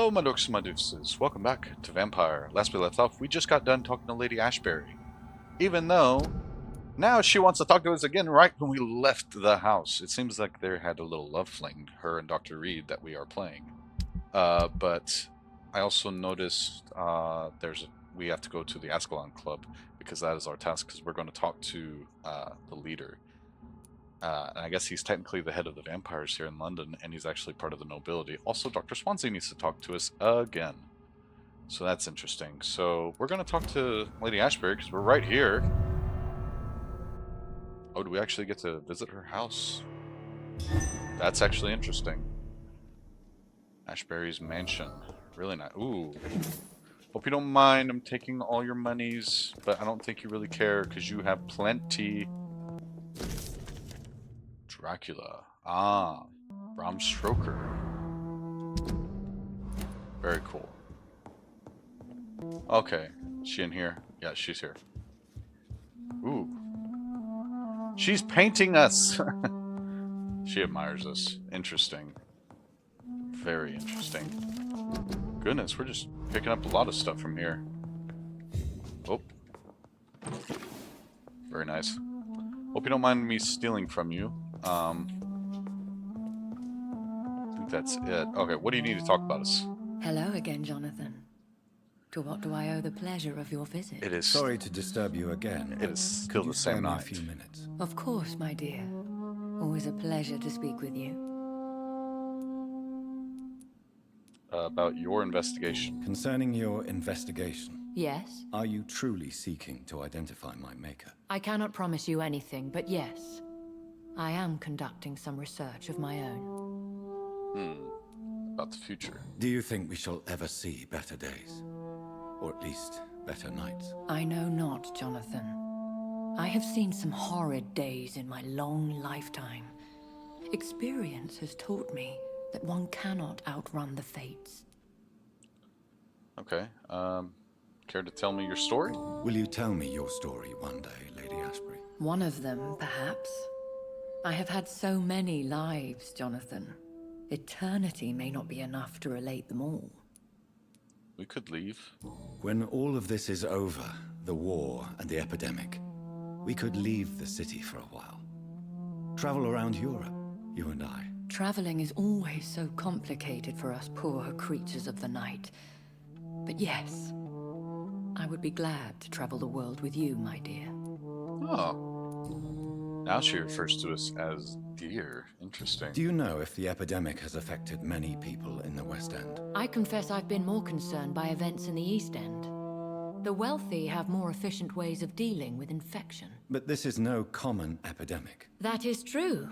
Hello, my dorks and my deuces. Welcome back to Vampire. Last we left off, we just got done talking to Lady Ashbury. Even though, now she wants to talk to us again right when we left the house. It seems like they had a little love fling, her and Dr. Reed, that we are playing. But I also noticed we have to go to the Ascalon Club, because that is our task, because we're going to talk to the leader. And I guess he's technically the head of the vampires here in London, and he's actually part of the nobility. Also, Dr. Swansea needs to talk to us again. So that's interesting. So we're going to talk to Lady Ashbury, because we're right here. Oh, do we actually get to visit her house? That's actually interesting. Ashbury's mansion. Really nice. Ooh. Hope you don't mind. I'm taking all your monies, but I don't think you really care, because you have plenty. Dracula. Ah, Bram Stoker. Very cool. Okay, is she in here? Yeah, she's here. Ooh. She's painting us! She admires us. Interesting. Very interesting. Goodness, we're just picking up a lot of stuff from here. Oh. Very nice. Hope you don't mind me stealing from you. I think that's it. Okay, what do you need to talk about us? Hello again, Jonathan. To what do I owe the pleasure of your visit? It is. Sorry to disturb you again. It is still the same Spare me night. a few minutes. Of course, my dear. Always a pleasure to speak with you. About your investigation. Concerning your investigation, Yes? are you truly seeking to identify my maker? I cannot promise you anything, but yes. I am conducting some research of my own. About the future. Do you think we shall ever see better days? Or at least better nights? I know not, Jonathan. I have seen some horrid days in my long lifetime. Experience has taught me that one cannot outrun the fates. Okay. Care to tell me your story? Will you tell me your story one day, Lady Ashbury? One of them, perhaps. I have had so many lives, Jonathan. Eternity may not be enough to relate them all. We could leave. When all of this is over, the war and the epidemic, we could leave the city for a while. Travel around Europe, you and I. Traveling is always so complicated for us poor creatures of the night. But yes, I would be glad to travel the world with you, my dear. Oh. Now she refers to us as dear. Interesting. Do you know if the epidemic has affected many people in the West End? I confess I've been more concerned by events in the East End. The wealthy have more efficient ways of dealing with infection. But this is no common epidemic. That is true.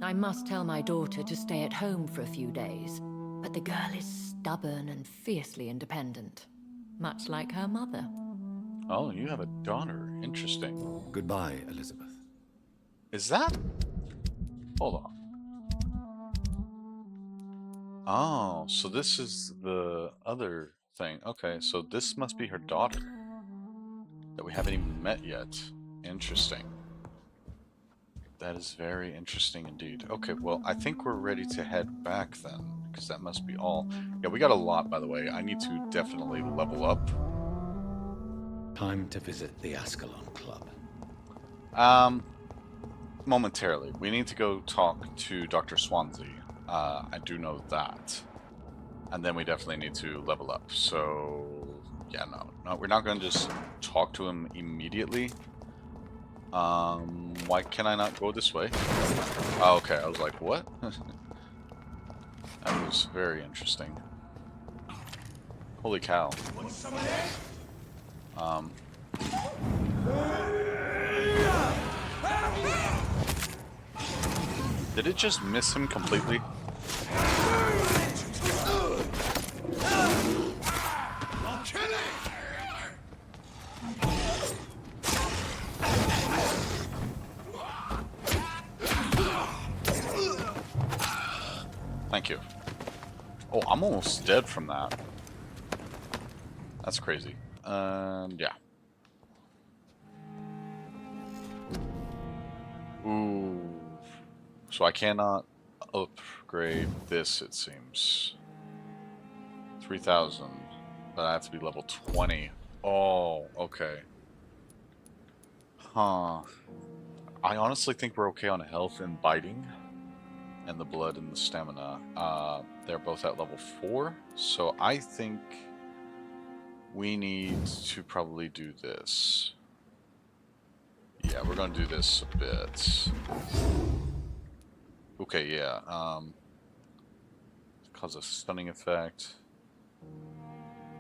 I must tell my daughter to stay at home for a few days, but the girl is stubborn and fiercely independent, much like her mother. Oh, you have a daughter. Interesting. Goodbye, Elizabeth. Is that? Hold on. Oh, so this is the other thing. Okay, so this must be her daughter that we haven't even met yet. Interesting. That is very interesting indeed. Okay, well, I think we're ready to head back then, because that must be all. Yeah, we got a lot, by the way. I need to definitely level up. Time to visit the Ascalon Club. Momentarily. We need to go talk to Dr. Swansea. I do know that. And then we definitely need to level up. So, yeah, no, we're not going to just talk to him immediately. Why can I not go this way? Oh, okay, I was like, what? That was very interesting. Holy cow. Did it just miss him completely? Thank you. Oh, I'm almost dead from that. That's crazy. Yeah. Ooh. So I cannot upgrade this, it seems. 3,000. But I have to be level 20. Oh, okay. Huh. I honestly think we're okay on health and biting. And the blood and the stamina. They're both at level 4. So I think we need to probably do this. Yeah, we're going to do this a bit. Okay, yeah. Cause a stunning effect.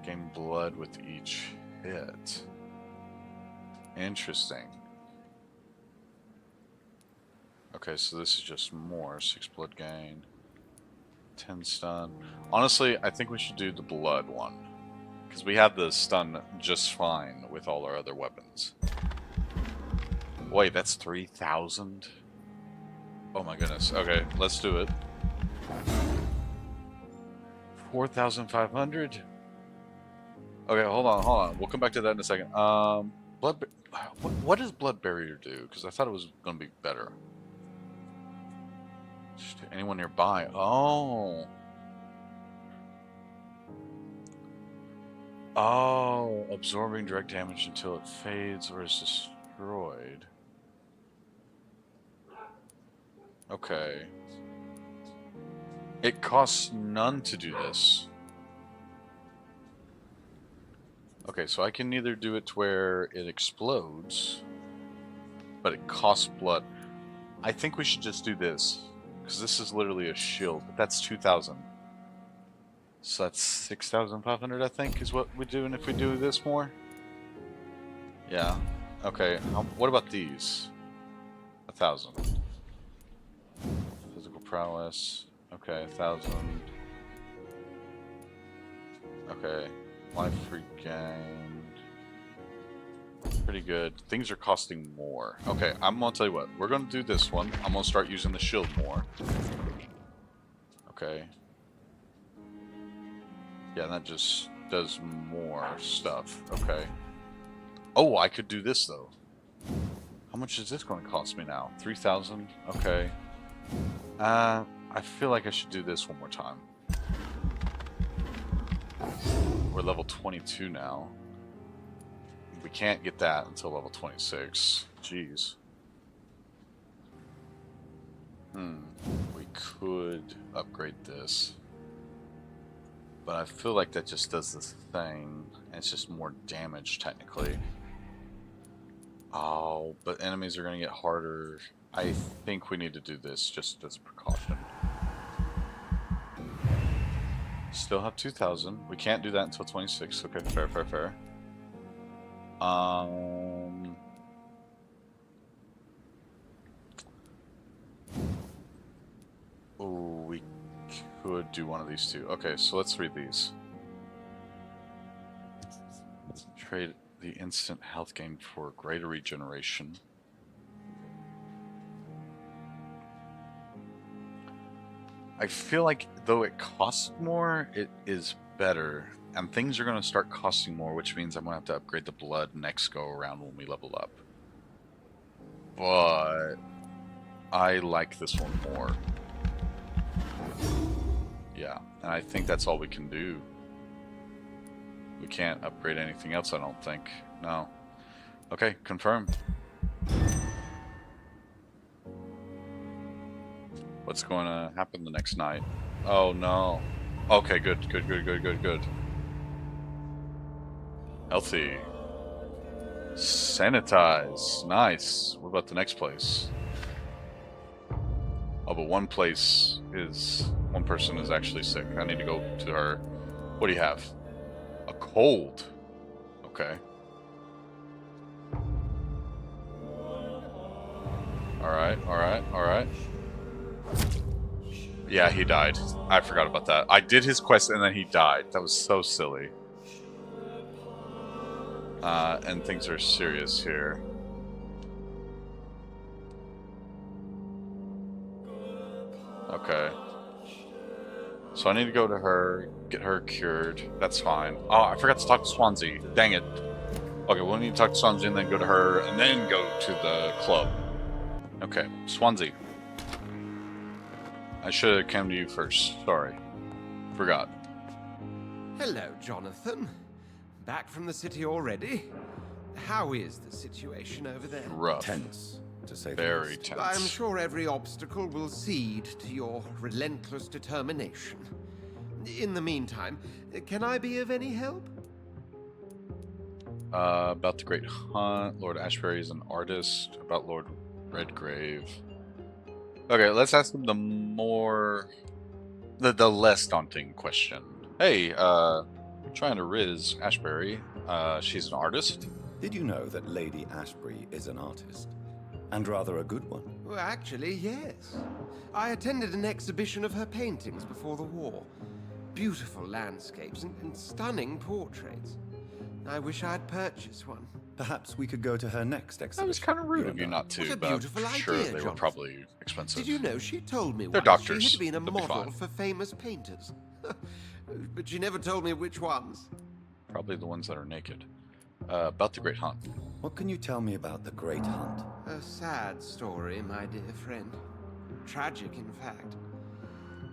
Gain blood with each hit. Interesting. Okay, so this is just more. 6 blood gain. 10 stun. Honestly, I think we should do the blood one. Because we have the stun just fine with all our other weapons. Wait, that's 3,000? Oh my goodness. Okay, let's do it. 4,500? Okay, hold on. We'll come back to that in a second. Blood. What does blood barrier do? Because I thought it was going to be better. Just anyone nearby. Oh. Oh, absorbing direct damage until it fades or is destroyed. Okay. It costs none to do this. Okay, so I can either do it to where it explodes, but it costs blood. I think we should just do this, because this is literally a shield, but that's 2,000. So that's 6,500, I think, is what we're doing if we do this more. Yeah. Okay, what about these? 1,000. Physical prowess. Okay, 1,000. Okay. Life regained. Pretty good. Things are costing more. Okay, I'm gonna tell you what. We're gonna do this one. I'm gonna start using the shield more. Okay. Yeah, that just does more stuff. Okay. Oh, I could do this though. How much is this going to cost me now? 3,000? Okay. I feel like I should do this one more time. We're level 22 now. We can't get that until level 26. Jeez. We could upgrade this. But I feel like that just does this thing. And it's just more damage, technically. Oh, but enemies are going to get harder. I think we need to do this just as a precaution. Still have 2,000. We can't do that until 26. Okay, fair. Oh, we could do one of these two. Okay, so let's read these. Trade the instant health gain for greater regeneration. I feel like though it costs more, it is better. And things are going to start costing more, which means I'm going to have to upgrade the blood next go around when we level up. But I like this one more. Yeah, and I think that's all we can do. We can't upgrade anything else, I don't think. No. Okay, confirm. What's going to happen the next night? Oh no. Okay, good. Healthy. Sanitize. Nice. What about the next place? Oh, but one person is actually sick. I need to go to her. What do you have? A cold. Okay. Alright. Yeah, he died. I forgot about that. I did his quest and then he died. That was so silly. And things are serious here. Okay. So I need to go to her, get her cured. That's fine. Oh, I forgot to talk to Swansea. Dang it. Okay, we'll need to talk to Swansea and then go to her and then go to the club. Okay, Swansea. I should have come to you first. Sorry. Forgot. Hello, Jonathan. Back from the city already? How is the situation over there? Rough. Tense, to say the Very least. tense. I'm sure every obstacle will cede to your relentless determination. In the meantime, can I be of any help? About the Great Hunt. Lord Ashbury is an artist. About Lord Redgrave. Okay, let's ask him the less daunting question. Hey, trying to riz Ashbury. She's an artist. Did you know that Lady Ashbury is an artist? And rather a good one. Well, actually, yes. I attended an exhibition of her paintings before the war. Beautiful landscapes and stunning portraits. I wish I'd purchased one. Perhaps we could go to her next exhibition. That was kind of rude of and you I. not to, What a but beautiful I'm sure idea, they were Jonathan. probably expensive. Did you know she told me They're once doctors. she had been a They'll be model fine. for famous painters? But she never told me which ones. Probably the ones that are naked. About the Great Hunt. What can you tell me about the Great Hunt? A sad story, my dear friend. Tragic, in fact.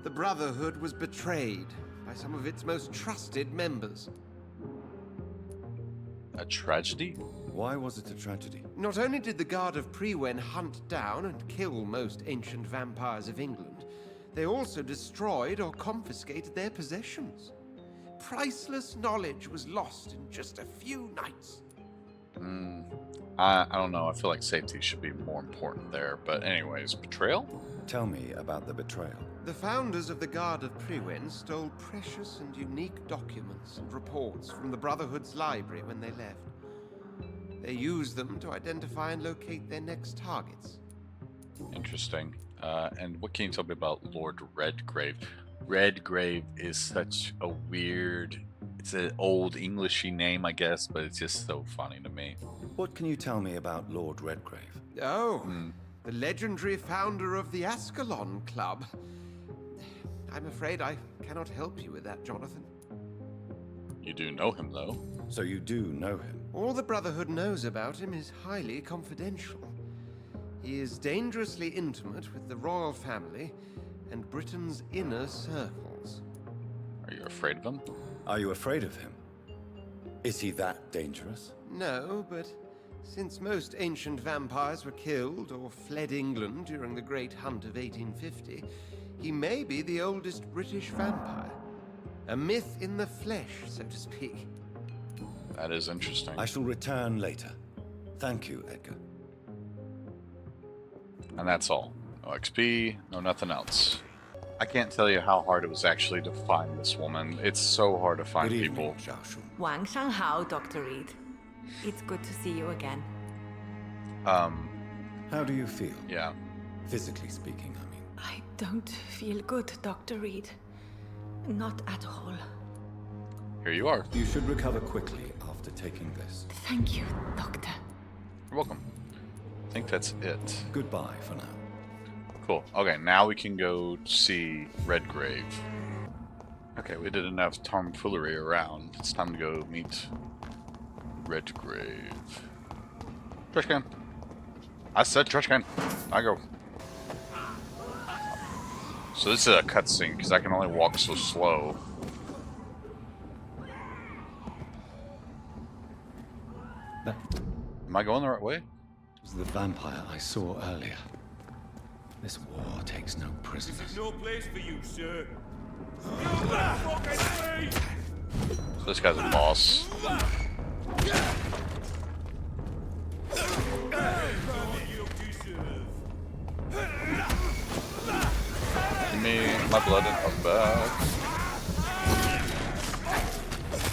The Brotherhood was betrayed by some of its most trusted members. A tragedy? Why was it a tragedy? Not only did the Guard of Prewen hunt down and kill most ancient vampires of England, they also destroyed or confiscated their possessions. Priceless knowledge was lost in just a few nights. I don't know. I feel like safety should be more important there. But anyways, betrayal? Tell me about the betrayal. The founders of the Guard of Prewen stole precious and unique documents and reports from the Brotherhood's library when they left. They used them to identify and locate their next targets. Interesting. And what can you tell me about Lord Redgrave? Redgrave is such a weird... It's an old Englishy name, I guess, but it's just so funny to me. What can you tell me about Lord Redgrave? Oh, the legendary founder of the Ascalon Club. I'm afraid I cannot help you with that, Jonathan. You do know him, though. So you do know him. All the Brotherhood knows about him is highly confidential. He is dangerously intimate with the royal family and Britain's inner circles. Are you afraid of him? Are you afraid of him? Is he that dangerous? No, but since most ancient vampires were killed or fled England during the Great Hunt of 1850, he may be the oldest British vampire. A myth in the flesh, so to speak. That is interesting. I shall return later. Thank you, Edgar. And that's all. No XP, no nothing else. I can't tell you how hard it was actually to find this woman. It's so hard to find Good people. evening, Xiaoshu. Wang Shanghao, Dr. Reed. It's good to see you again. How do you feel? Yeah. Physically speaking, I mean. I don't feel good, Dr. Reed. Not at all. Here you are. You should recover quickly after taking this. Thank you, Doctor. You're welcome. I think that's it. Goodbye for now. Cool. Okay, now we can go see Redgrave. Okay, we did enough tomfoolery around. It's time to go meet Redgrave. Trash can. I said trash can. I go. So this is a cutscene because I can only walk so slow. That Am I going the right way? was the vampire I saw earlier. This war takes no prisoners. No place for you, sir. You're the fucking free! So this guy's a boss. You deserve. Give me my blood and come back.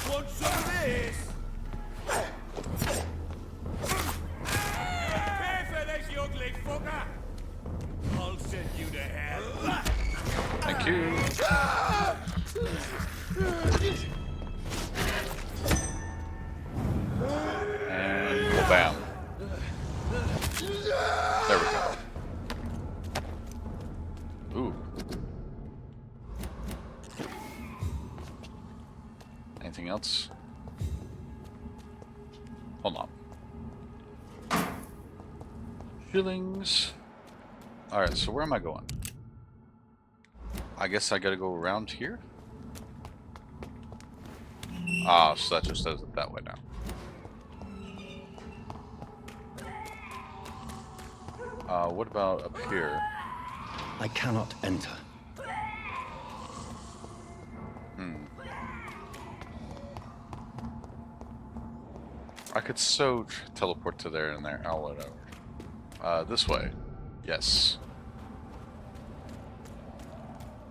Want some of this? Pay for this, you ugly fucker! I'll send you to hell. Thank you. And bam. There we go. Ooh. Anything else? Hold on. Shillings. Alright, so where am I going? I guess I gotta go around here? Ah, so that just does it that way now. What about up here? I cannot enter. I could teleport to there and there. Oh, whatever. This way. Yes.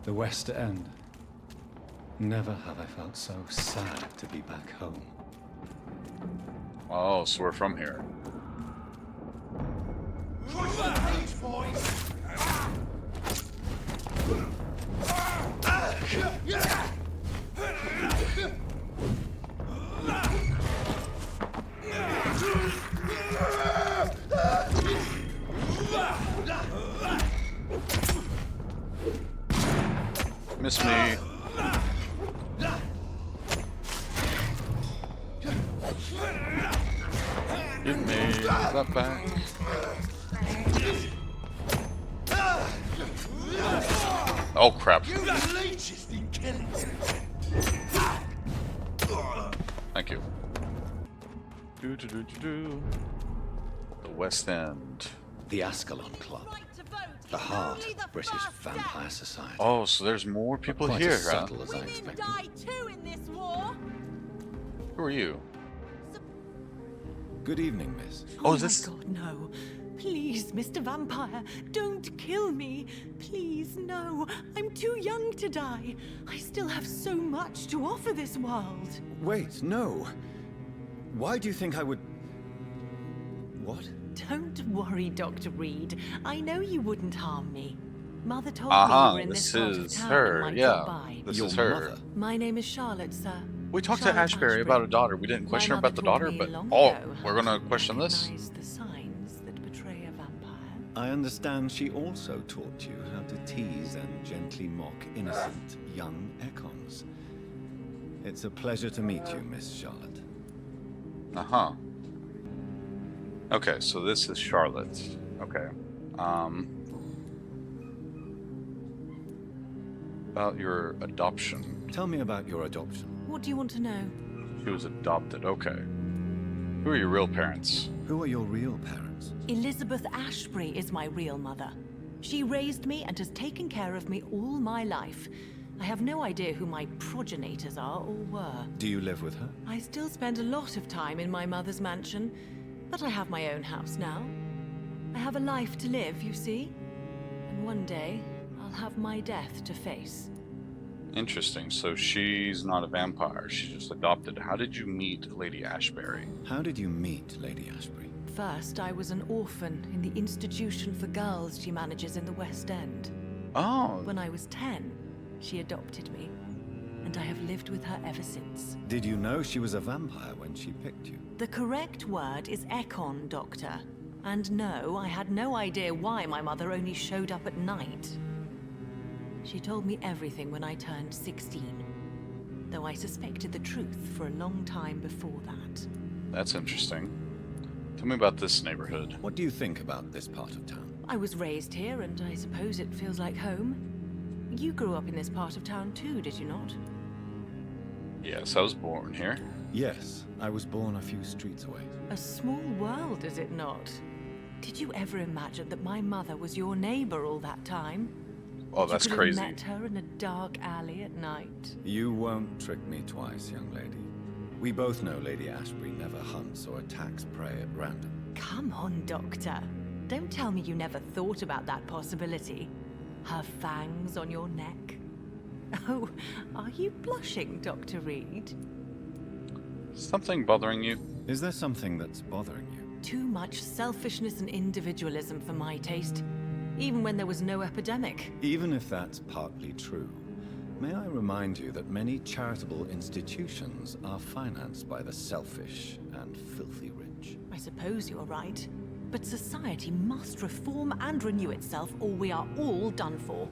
The West End. Never have I felt so sad to be back home. Oh, so we're from here. Miss me. Give me that back. Oh crap. Thank you. The West End. The Ascalon Club. The heart of British vampire society. Oh, so there's more people Quite here, as huh? subtle as I expected. too in this war. Who are you? Good evening, miss. Oh, Oh is this... my God, no. Please, Mr. Vampire, don't kill me. Please, no. I'm too young to die. I still have so much to offer this world. Wait, no. Why do you think I would... What? Don't worry, Dr. Reed. I know you wouldn't harm me. Mother told me you were in this this part of is town her, and might yeah. drop by. This Your is her. mother? My name is Charlotte, sir. We talked to Charlotte Ashbury about a daughter. We didn't My question her mother about the taught daughter, me but... long Oh, ago we're how gonna to question this? recognize the signs that betray a vampire. I understand she also taught you how to tease and gently mock innocent young Econs. It's a pleasure to meet you, Miss Charlotte. Uh-huh. Okay, so this is Charlotte. Okay. About your adoption. Tell me about your adoption. What do you want to know? She was adopted. Okay. Who are your real parents? Who are your real parents? Elizabeth Ashbury is my real mother. She raised me and has taken care of me all my life. I have no idea who my progenitors are or were. Do you live with her? I still spend a lot of time in my mother's mansion, but I have my own house now. I have a life to live, you see. And one day, I'll have my death to face. Interesting. So she's not a vampire. She's just adopted. How did you meet Lady Ashbury? How did you meet Lady Ashbury? First, I was an orphan in the institution for girls she manages in the West End. Oh, When I was 10, she adopted me, and I have lived with her ever since. Did you know she was a vampire when she picked you? The correct word is Econ, Doctor. And no, I had no idea why my mother only showed up at night. She told me everything when I turned 16, though I suspected the truth for a long time before that. that's interesting. Tell me about this neighborhood. What do you think about this part of town? I was raised here, and I suppose it feels like home. You grew up in this part of town too, did you not? Yes, I was born here. Yes, I was born a few streets away. A small world, is it not? Did you ever imagine that my mother was your neighbor all that time? Oh, That that's you could crazy. have met her in a dark alley at night? You won't trick me twice, young lady. We both know Lady Ashbury never hunts or attacks prey at random. Come on, Doctor. Don't tell me you never thought about that possibility. Her fangs on your neck. Oh, are you blushing, Dr. Reed? Something bothering you? Is there something that's bothering you? Too much selfishness and individualism for my taste, even when there was no epidemic. Even if that's partly true, may I remind you that many charitable institutions are financed by the selfish and filthy rich. I suppose you're right. But society must reform and renew itself, or we are all done for.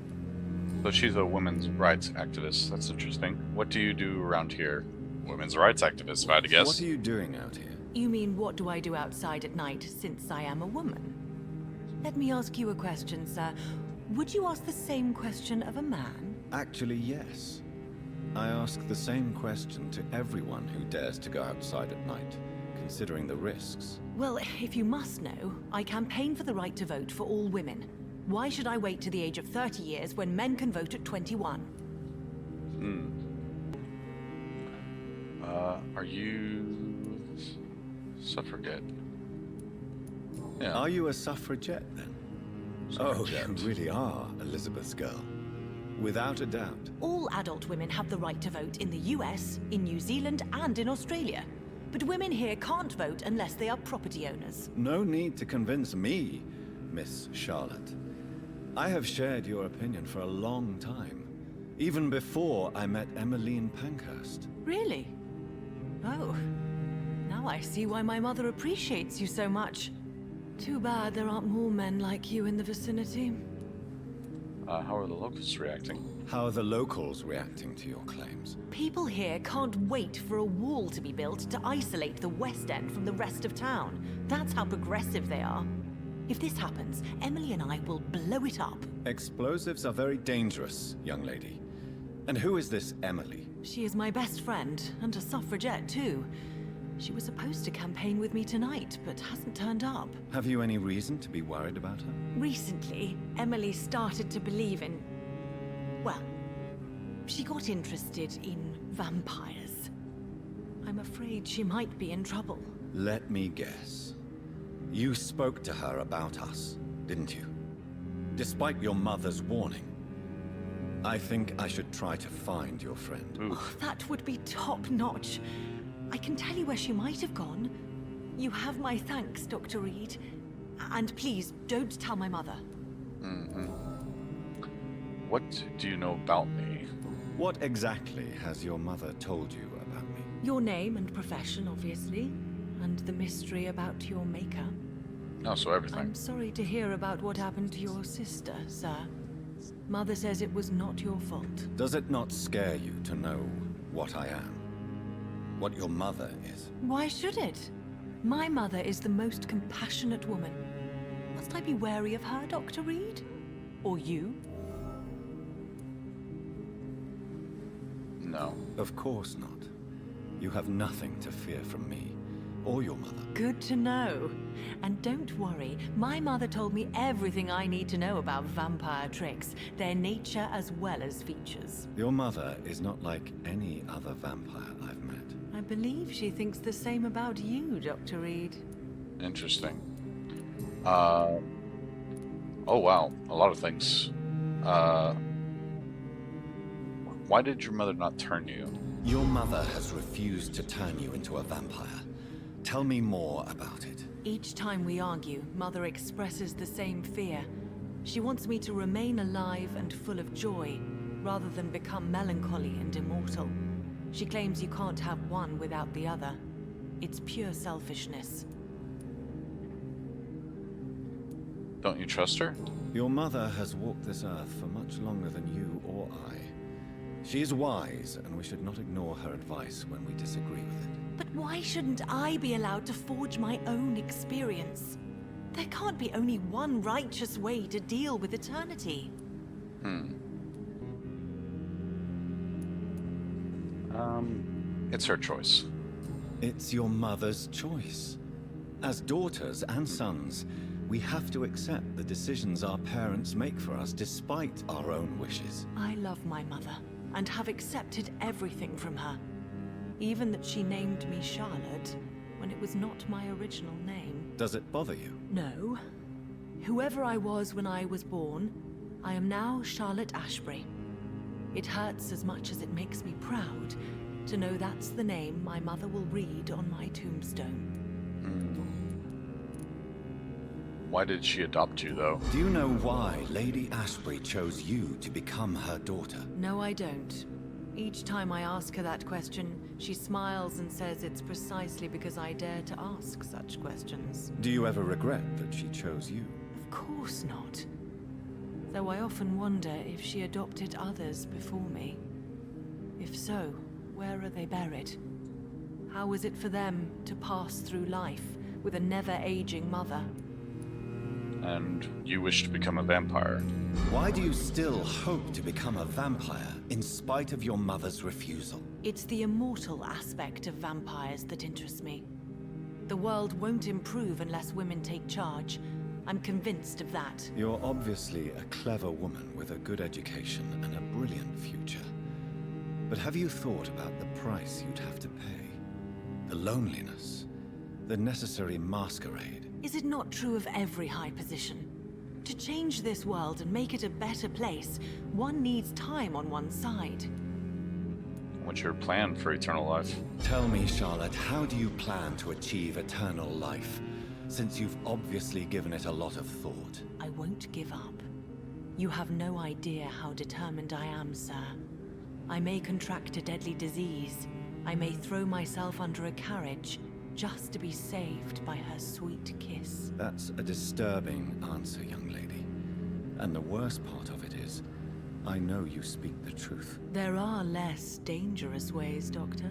So she's a women's rights activist. That's interesting. What do you do around here? Women's rights activist, if I had to guess. What are you doing out here? You mean, what do I do outside at night since I am a woman? Let me ask you a question, sir. Would you ask the same question of a man? Actually, yes. I ask the same question to everyone who dares to go outside at night, considering the risks. Well, if you must know, I campaign for the right to vote for all women. Why should I wait to the age of 30 years when men can vote at 21? Are you suffragette? Yeah. Are you a suffragette then? Suffragette. Oh, you really are Elizabeth's girl. Without a doubt. All adult women have the right to vote in the US, in New Zealand, and in Australia. But women here can't vote unless they are property owners. No need to convince me, Miss Charlotte. I have shared your opinion for a long time. Even before I met Emmeline Pankhurst. Really? Oh. Now I see why my mother appreciates you so much. Too bad there aren't more men like you in the vicinity. How are the locals reacting? How are the locals reacting to your claims? People here can't wait for a wall to be built to isolate the West End from the rest of town. That's how progressive they are. If this happens, Emily and I will blow it up. Explosives are very dangerous, young lady. And who is this Emily? She is my best friend, and a suffragette too. She was supposed to campaign with me tonight, but hasn't turned up. Have you any reason to be worried about her? Recently, Emily started to believe in... well, she got interested in vampires. I'm afraid she might be in trouble. Let me guess. You spoke to her about us, didn't you? Despite your mother's warning. I think I should try to find your friend. Oh, that would be top-notch. I can tell you where she might have gone. You have my thanks, Dr. Reed. And please, don't tell my mother. What do you know about me? What exactly has your mother told you about me? Your name and profession, obviously. And the mystery about your maker. Oh, so everything. I'm sorry to hear about what happened to your sister, sir. Mother says it was not your fault. Does it not scare you to know what I am? What your mother is? Why should it? My mother is the most compassionate woman. Must I be wary of her, Dr. Reed? Or you? No. Of course not. You have nothing to fear from me, or your mother. Good to know. And don't worry, my mother told me everything I need to know about vampire tricks, their nature as well as features. Your mother is not like any other vampire I've met. I believe she thinks the same about you, Dr. Reed. Interesting. Oh wow, a lot of things. Why did your mother not turn you? Your mother has refused to turn you into a vampire. Tell me more about it. Each time we argue, Mother expresses the same fear. She wants me to remain alive and full of joy, rather than become melancholy and immortal. She claims you can't have one without the other. It's pure selfishness. Don't you trust her? Your mother has walked this earth for much longer than you or I. She is wise, and we should not ignore her advice when we disagree with it. But why shouldn't I be allowed to forge my own experience? There can't be only one righteous way to deal with eternity. It's her choice. It's your mother's choice. As daughters and sons, we have to accept the decisions our parents make for us despite our own wishes. I love my mother, and have accepted everything from her. Even that she named me Charlotte, when it was not my original name. Does it bother you? No. Whoever I was when I was born, I am now Charlotte Ashbury. It hurts as much as it makes me proud to know that's the name my mother will read on my tombstone. Why did she adopt you, though? Do you know why Lady Ashbury chose you to become her daughter? No, I don't. Each time I ask her that question, she smiles and says it's precisely because I dare to ask such questions. Do you ever regret that she chose you? Of course not. Though I often wonder if she adopted others before me. If so, where are they buried? How is it for them to pass through life with a never-aging mother? and you wish to become a vampire. Why do you still hope to become a vampire in spite of your mother's refusal? It's the immortal aspect of vampires that interests me. The world won't improve unless women take charge. I'm convinced of that. You're obviously a clever woman with a good education and a brilliant future. But have you thought about the price you'd have to pay? The loneliness, the necessary masquerade. Is it not true of every high position? To change this world and make it a better place, one needs time on one's side. What's your plan for eternal life? Tell me, Charlotte, how do you plan to achieve eternal life, since you've obviously given it a lot of thought? I won't give up. You have no idea how determined I am, sir. I may contract a deadly disease. I may throw myself under a carriage, just to be saved by her sweet kiss. That's a disturbing answer, young lady. And the worst part of it is, I know you speak the truth. There are less dangerous ways, Doctor.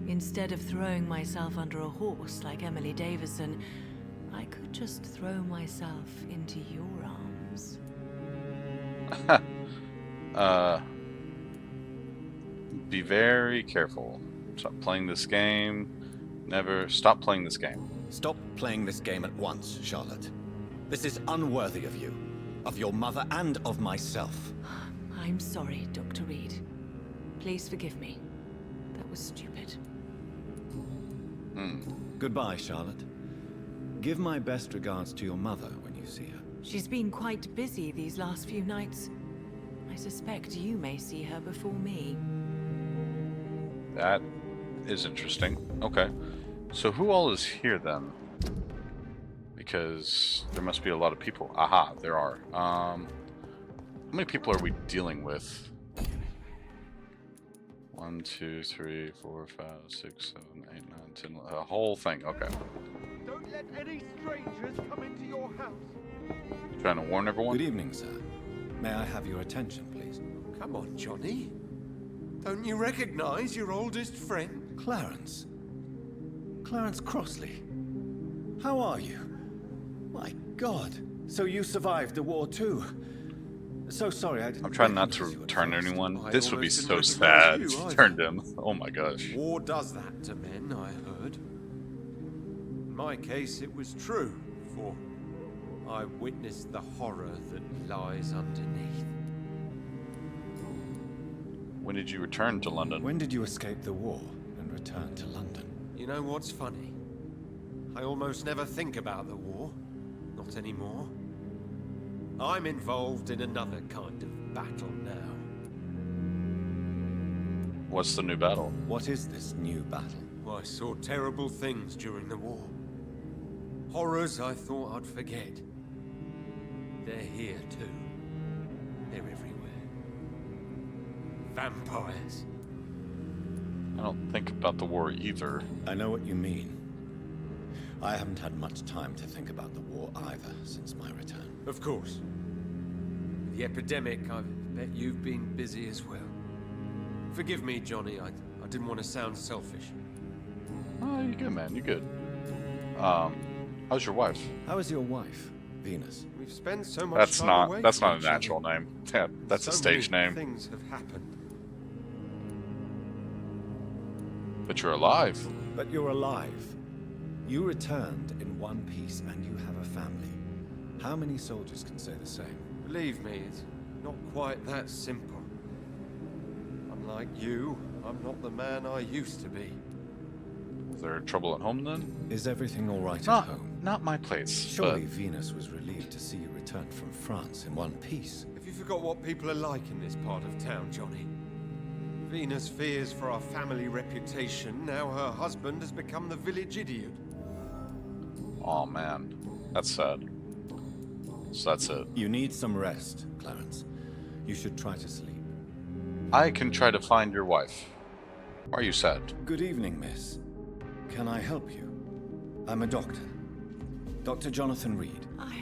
Instead of throwing myself under a horse like Emily Davison, I could just throw myself into your arms. Be very careful. Stop playing this game. Never stop playing this game. Stop playing this game at once, Charlotte. This is unworthy of you, of your mother, and of myself. I'm sorry, Dr. Reed. Please forgive me. That was stupid. Goodbye, Charlotte. Give my best regards to your mother when you see her. She's been quite busy these last few nights. I suspect you may see her before me. That is interesting. Okay. So who all is here then? Because there must be a lot of people. Aha, there are. How many people are we dealing with? 1, 2, 3, 4, 5, 6, 7, 8, 9, 10. A whole thing. Okay. Don't let any strangers come into your house. Trying to warn everyone. Good evening, sir. May I have your attention, please? Come on, Johnny. Don't you recognize your oldest friend? Clarence. Clarence Crossley. How are you? My God. So you survived the war too. So sorry, I didn't. I'm trying not to recognize you at turn first. anyone. I This would be almost so didn't sad. recognize you either. Turned him. Oh my gosh. War does that to men, I heard. In my case, it was true, for I witnessed the horror that lies underneath. When did you return to London? When did you escape the war and return to London? You know what's funny? I almost never think about the war. Not anymore. I'm involved in another kind of battle now. What's the new battle? What is this new battle? I saw terrible things during the war. Horrors I thought I'd forget. They're here too. They're everywhere. Vampires. I don't think about the war either. I know what you mean. I haven't had much time to think about the war either since my return. Of course. With the epidemic, I bet you've been busy as well. Forgive me, Johnny. I didn't want to sound selfish. Oh, you're good, man. You're good. How's your wife? How is your wife, Venus? We've spent so much That's time not. away That's from not a each other. natural name. Yeah, that's a So stage many name. Things have happened. But you're alive. But you're alive. You returned in one piece and you have a family. How many soldiers can say the same? Believe me, it's not quite that simple. Unlike you, I'm not the man I used to be. Is there trouble at home then? Is everything all right at Not, home? not my place. Surely Venus was relieved to see you return from France in one piece. Have you forgot what people are like in this part of town, Johnny? Venus fears for our family reputation. Now her husband has become the village idiot. Oh man, that's sad. So that's it. You need some rest, Clarence. You should try to sleep. I can try to find your wife. Why are you sad? Good evening, miss. Can I help you? I'm a doctor. Dr. Jonathan Reed. I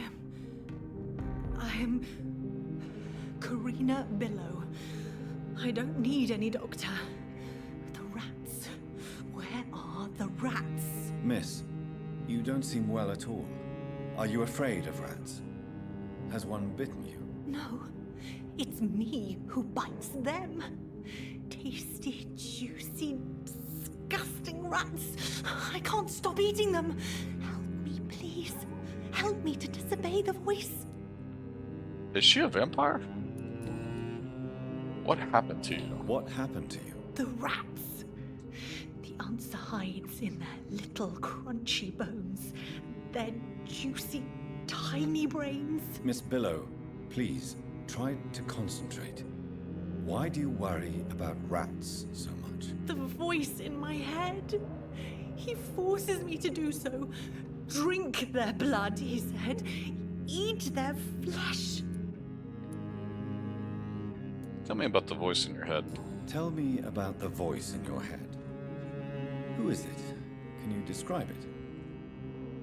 am Karina Billow. I don't need any doctor. The rats. Where are the rats? Miss, you don't seem well at all. Are you afraid of rats? Has one bitten you? No, it's me who bites them. Tasty, juicy, disgusting rats. I can't stop eating them. Help me, please. Help me to disobey the voice. Is she a vampire? What happened to you? What happened to you? The rats. The answer hides in their little crunchy bones. Their juicy, tiny brains. Miss Billow, please, try to concentrate. Why do you worry about rats so much? The voice in my head. He forces me to do so. Drink their blood, he said. Eat their flesh. Tell me about the voice in your head. Tell me about the voice in your head. Who is it? Can you describe it?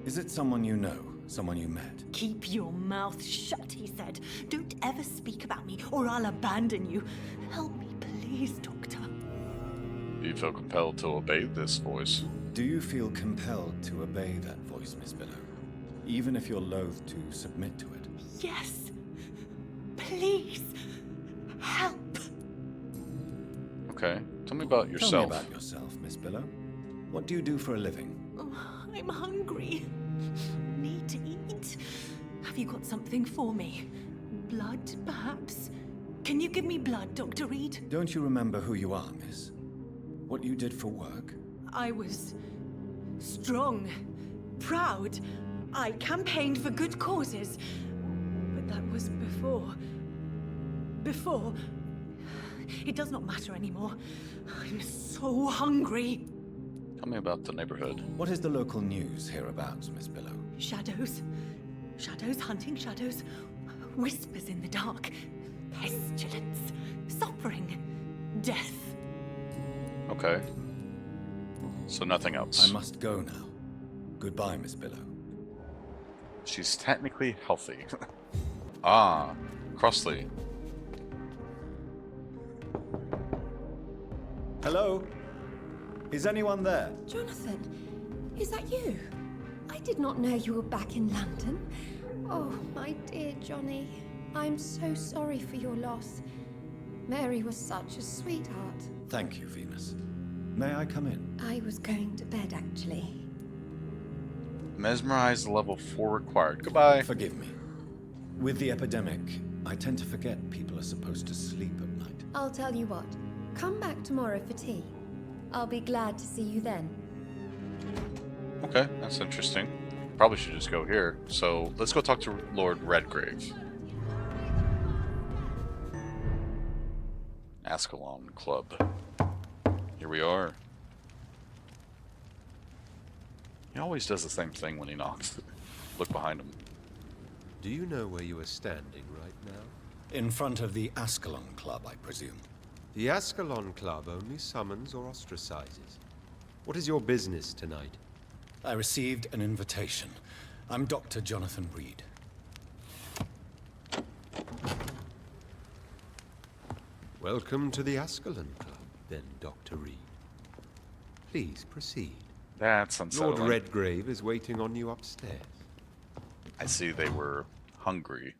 Is it someone you know? Someone you met? Keep your mouth shut, he said. Don't ever speak about me, or I'll abandon you. Help me, please, Doctor. Do you feel compelled to obey this voice? Do you feel compelled to obey that voice, Miss Billow? Even if you're loath to submit to it? Yes. Please. Help. Okay. Tell me about yourself. Tell me about yourself, Miss Billow. What do you do for a living? Oh, I'm hungry. Need to eat. Have you got something for me? Blood, perhaps? Can you give me blood, Dr. Reed? Don't you remember who you are, miss? What you did for work? I was strong, proud. I campaigned for good causes. But that was before. Before. It does not matter anymore. I'm so hungry. Tell me about the neighborhood. What is the local news hereabouts, Miss Billow? Shadows. Shadows hunting shadows. Whispers in the dark. Pestilence. Suffering. Death. Okay. So nothing else. I must go now. Goodbye, Miss Billow. She's technically healthy. Ah, Crossley. Hello? Is anyone there? Jonathan, is that you? I did not know you were back in London. Oh, my dear Johnny. I'm so sorry for your loss. Mary was such a sweetheart. Thank you, Venus. May I come in? I was going to bed, actually. Mesmerize level 4 required. Goodbye. Forgive me. With the epidemic, I tend to forget people are supposed to sleep at night. I'll tell you what. Come back tomorrow for tea. I'll be glad to see you then. Okay, that's interesting. Probably should just go here. So let's go talk to Lord Redgrave. Ascalon Club. Here we are. He always does the same thing when he knocks. Look behind him. Do you know where you are standing right now? In front of the Ascalon Club, I presume. The Ascalon Club only summons or ostracizes. What is your business tonight? I received an invitation. I'm Dr. Jonathan Reed. Welcome to the Ascalon Club, then, Dr. Reed. Please proceed. That's unsettling. Lord Redgrave is waiting on you upstairs. I see they were hungry.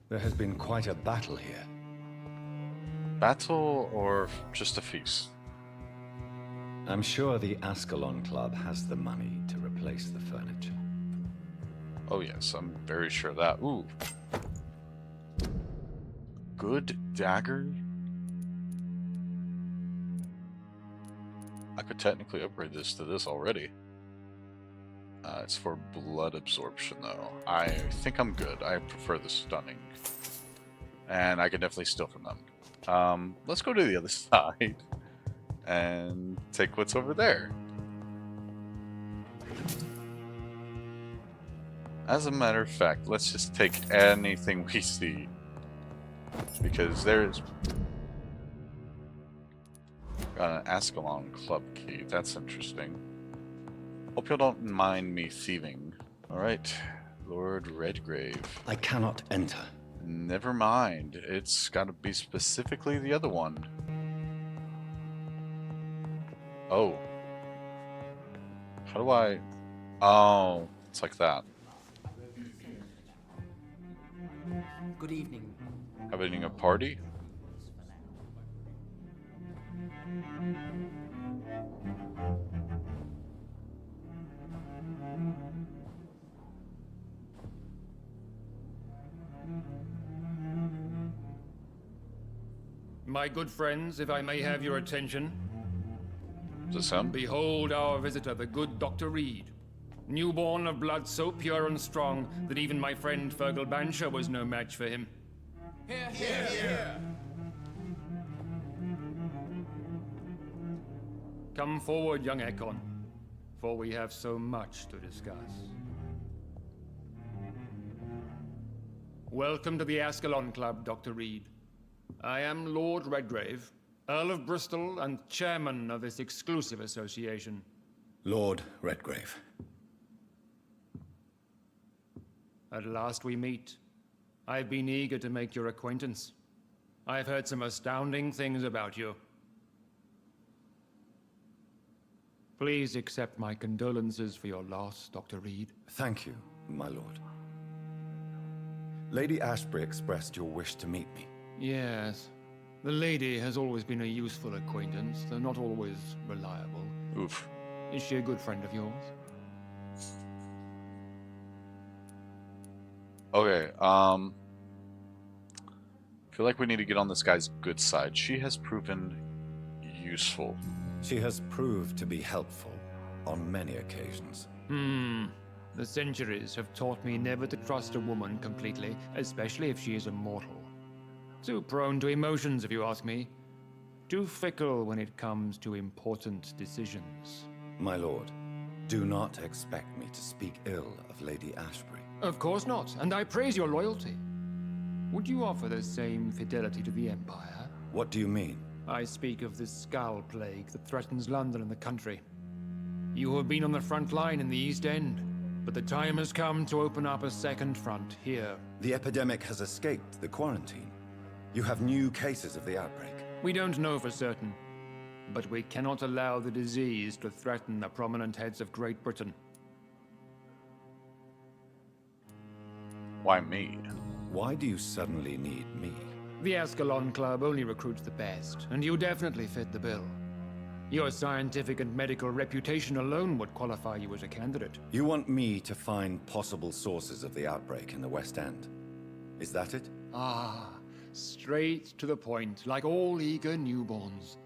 There has been quite a battle here. Battle or just a feast? I'm sure the Ascalon Club has the money to replace the furniture. Oh yes, I'm very sure of that. Ooh. Good dagger? I could technically upgrade this to this already. It's for blood absorption though. I think I'm good. I prefer the stunning. And I can definitely steal from them. Let's go to the other side and take what's over there. As a matter of fact, let's just take anything we see. Because there's got an Ascalon Club key. That's interesting. Hope you don't mind me thieving. Alright, Lord Redgrave. I cannot enter. Never mind. It's gotta be specifically the other one. Oh. How do I... Oh, it's like that. Good evening. Having a party? My good friends, if I may have your attention, Is this him? behold our visitor, the good Dr. Reed. Newborn of blood so pure and strong that even my friend Fergal Bansher was no match for him. Come forward, young Ekon, for we have so much to discuss. Welcome to the Ascalon Club, Dr. Reed. I am Lord Redgrave, Earl of Bristol and chairman of this exclusive association. Lord Redgrave. At last we meet. I've been eager to make your acquaintance. I've heard some astounding things about you. Please accept my condolences for your loss, Dr. Reed. Thank you, my lord. Lady Ashbury expressed your wish to meet me. Yes. The lady has always been a useful acquaintance, though not always reliable. Oof. Is she a good friend of yours? Okay, feel like we need to get on this guy's good side. She has proven useful. She has proved to be helpful on many occasions. The centuries have taught me never to trust a woman completely, especially if she is immortal. Too prone to emotions, if you ask me. Too fickle when it comes to important decisions. My lord, do not expect me to speak ill of Lady Ashbury. Of course not, and I praise your loyalty. Would you offer the same fidelity to the Empire? What do you mean? I speak of the Skull Plague that threatens London and the country. You have been on the front line in the East End, but the time has come to open up a second front here. The epidemic has escaped the quarantine. You have new cases of the outbreak. We don't know for certain, but we cannot allow the disease to threaten the prominent heads of Great Britain. Why me? Why do you suddenly need me? The Ascalon Club only recruits the best, and you definitely fit the bill. Your scientific and medical reputation alone would qualify you as a candidate. You want me to find possible sources of the outbreak in the West End. Is that it? Ah, straight to the point, like all eager newborns.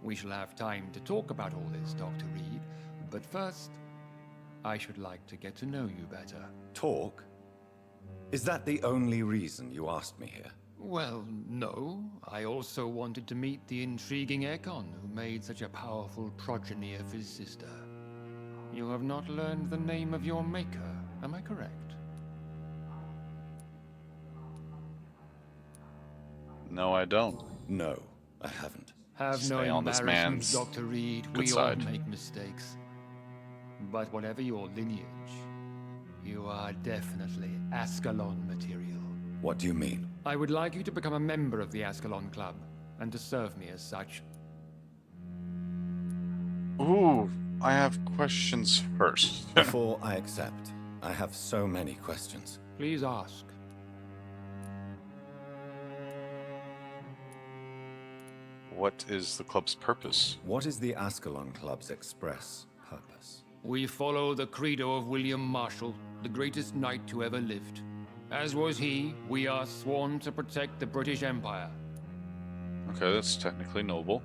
We shall have time to talk about all this, Dr. Reed, but first, I should like to get to know you better. Talk? Is that the only reason you asked me here? Well, no. I also wanted to meet the intriguing Ekon, who made such a powerful progeny of his sister. You have not learned the name of your maker, am I correct? No, I don't. No, I haven't. Have Stay no on this embarrassment, man's Dr. Reed. good We side. all make mistakes. But whatever your lineage, you are definitely Ascalon material. What do you mean? I would like you to become a member of the Ascalon Club, and to serve me as such. Ooh, I have questions first. Before I accept, I have so many questions. Please ask. What is the club's purpose? What is the Ascalon Club's express purpose? We follow the credo of William Marshall, the greatest knight who ever lived. As was he, we are sworn to protect the British Empire. Okay, that's technically noble.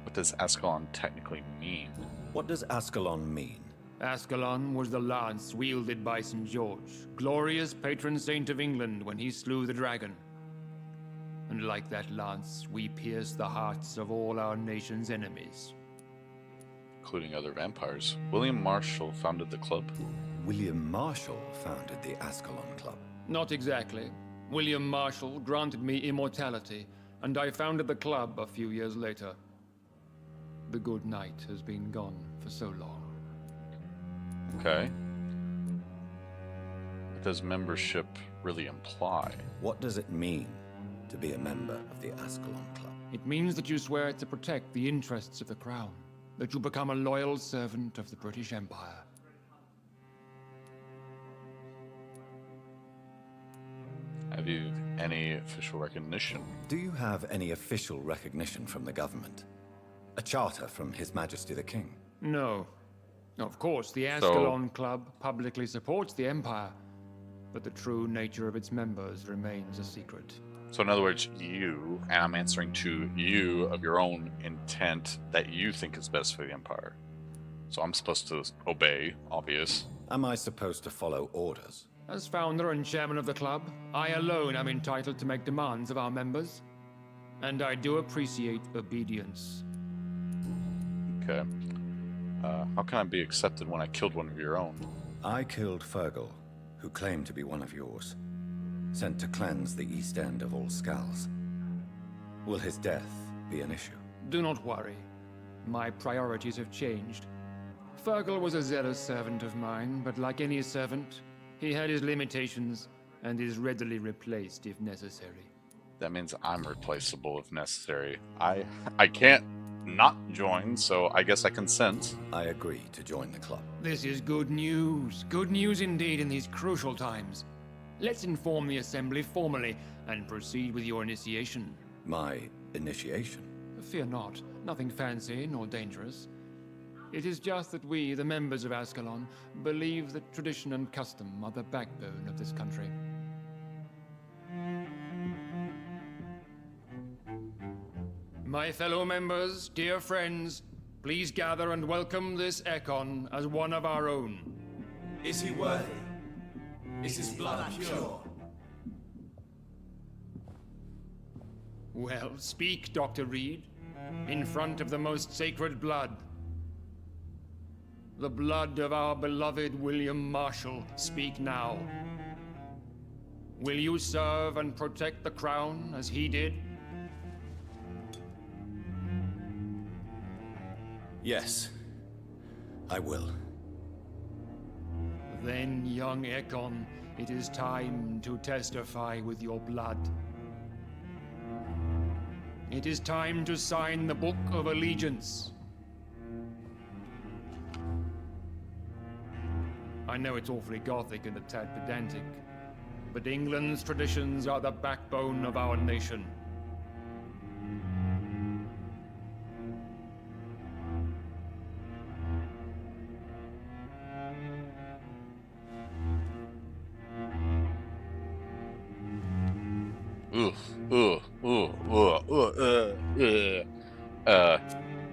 What does Ascalon technically mean? What does Ascalon mean? Ascalon was the lance wielded by St. George, glorious patron saint of England when he slew the dragon. And like that lance, we pierce the hearts of all our nation's enemies. Including other vampires. William Marshall founded the club. William Marshall founded the Ascalon Club. Not exactly. William Marshall granted me immortality, and I founded the club a few years later. The good knight has been gone for so long. Okay. What does membership really imply? What does it mean to be a member of the Ascalon Club? It means that you swear to protect the interests of the crown, that you become a loyal servant of the British Empire. Have you any official recognition? Do you have any official recognition from the government? A charter from His Majesty the King? No. Of course, the So- Ascalon Club publicly supports the Empire, but the true nature of its members remains a secret. So in other words, you, and I'm answering to you of your own intent that you think is best for the Empire. So I'm supposed to obey, obvious. Am I supposed to follow orders? As founder and chairman of the club, I alone am entitled to make demands of our members, and I do appreciate obedience. Okay. How can I be accepted when I killed one of your own? I killed Fergal, who claimed to be one of yours, sent to cleanse the East End of all skulls. Will his death be an issue? Do not worry. My priorities have changed. Fergal was a zealous servant of mine, but like any servant, he had his limitations and is readily replaced if necessary. That means I'm replaceable if necessary. I can't not join, so I guess I consent. I agree to join the club. This is good news. Good news indeed in these crucial times. Let's inform the Assembly formally and proceed with your initiation. My initiation? Fear not. Nothing fancy nor dangerous. It is just that we, the members of Ascalon, believe that tradition and custom are the backbone of this country. My fellow members, dear friends, please gather and welcome this Ekon as one of our own. Is he worthy? Is his blood pure? Well, speak, Dr. Reed, in front of the most sacred blood. The blood of our beloved William Marshall, speak now. Will you serve and protect the crown as he did? Yes, I will. Then, young Ekon, it is time to testify with your blood. It is time to sign the Book of Allegiance. I know it's awfully gothic and a tad pedantic, but England's traditions are the backbone of our nation.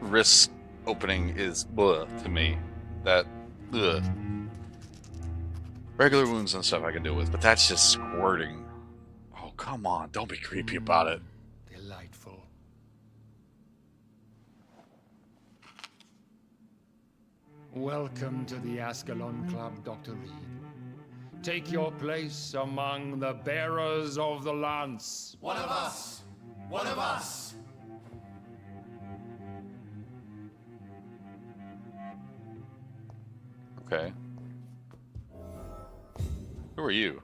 Wrist opening is to me. That, regular wounds and stuff I can deal with, but that's just squirting. Oh, come on, don't be creepy about it. Delightful. Welcome to the Ascalon Club, Dr. Reed. Take your place among the bearers of the lance. One of us! One of us! Okay. Who are you?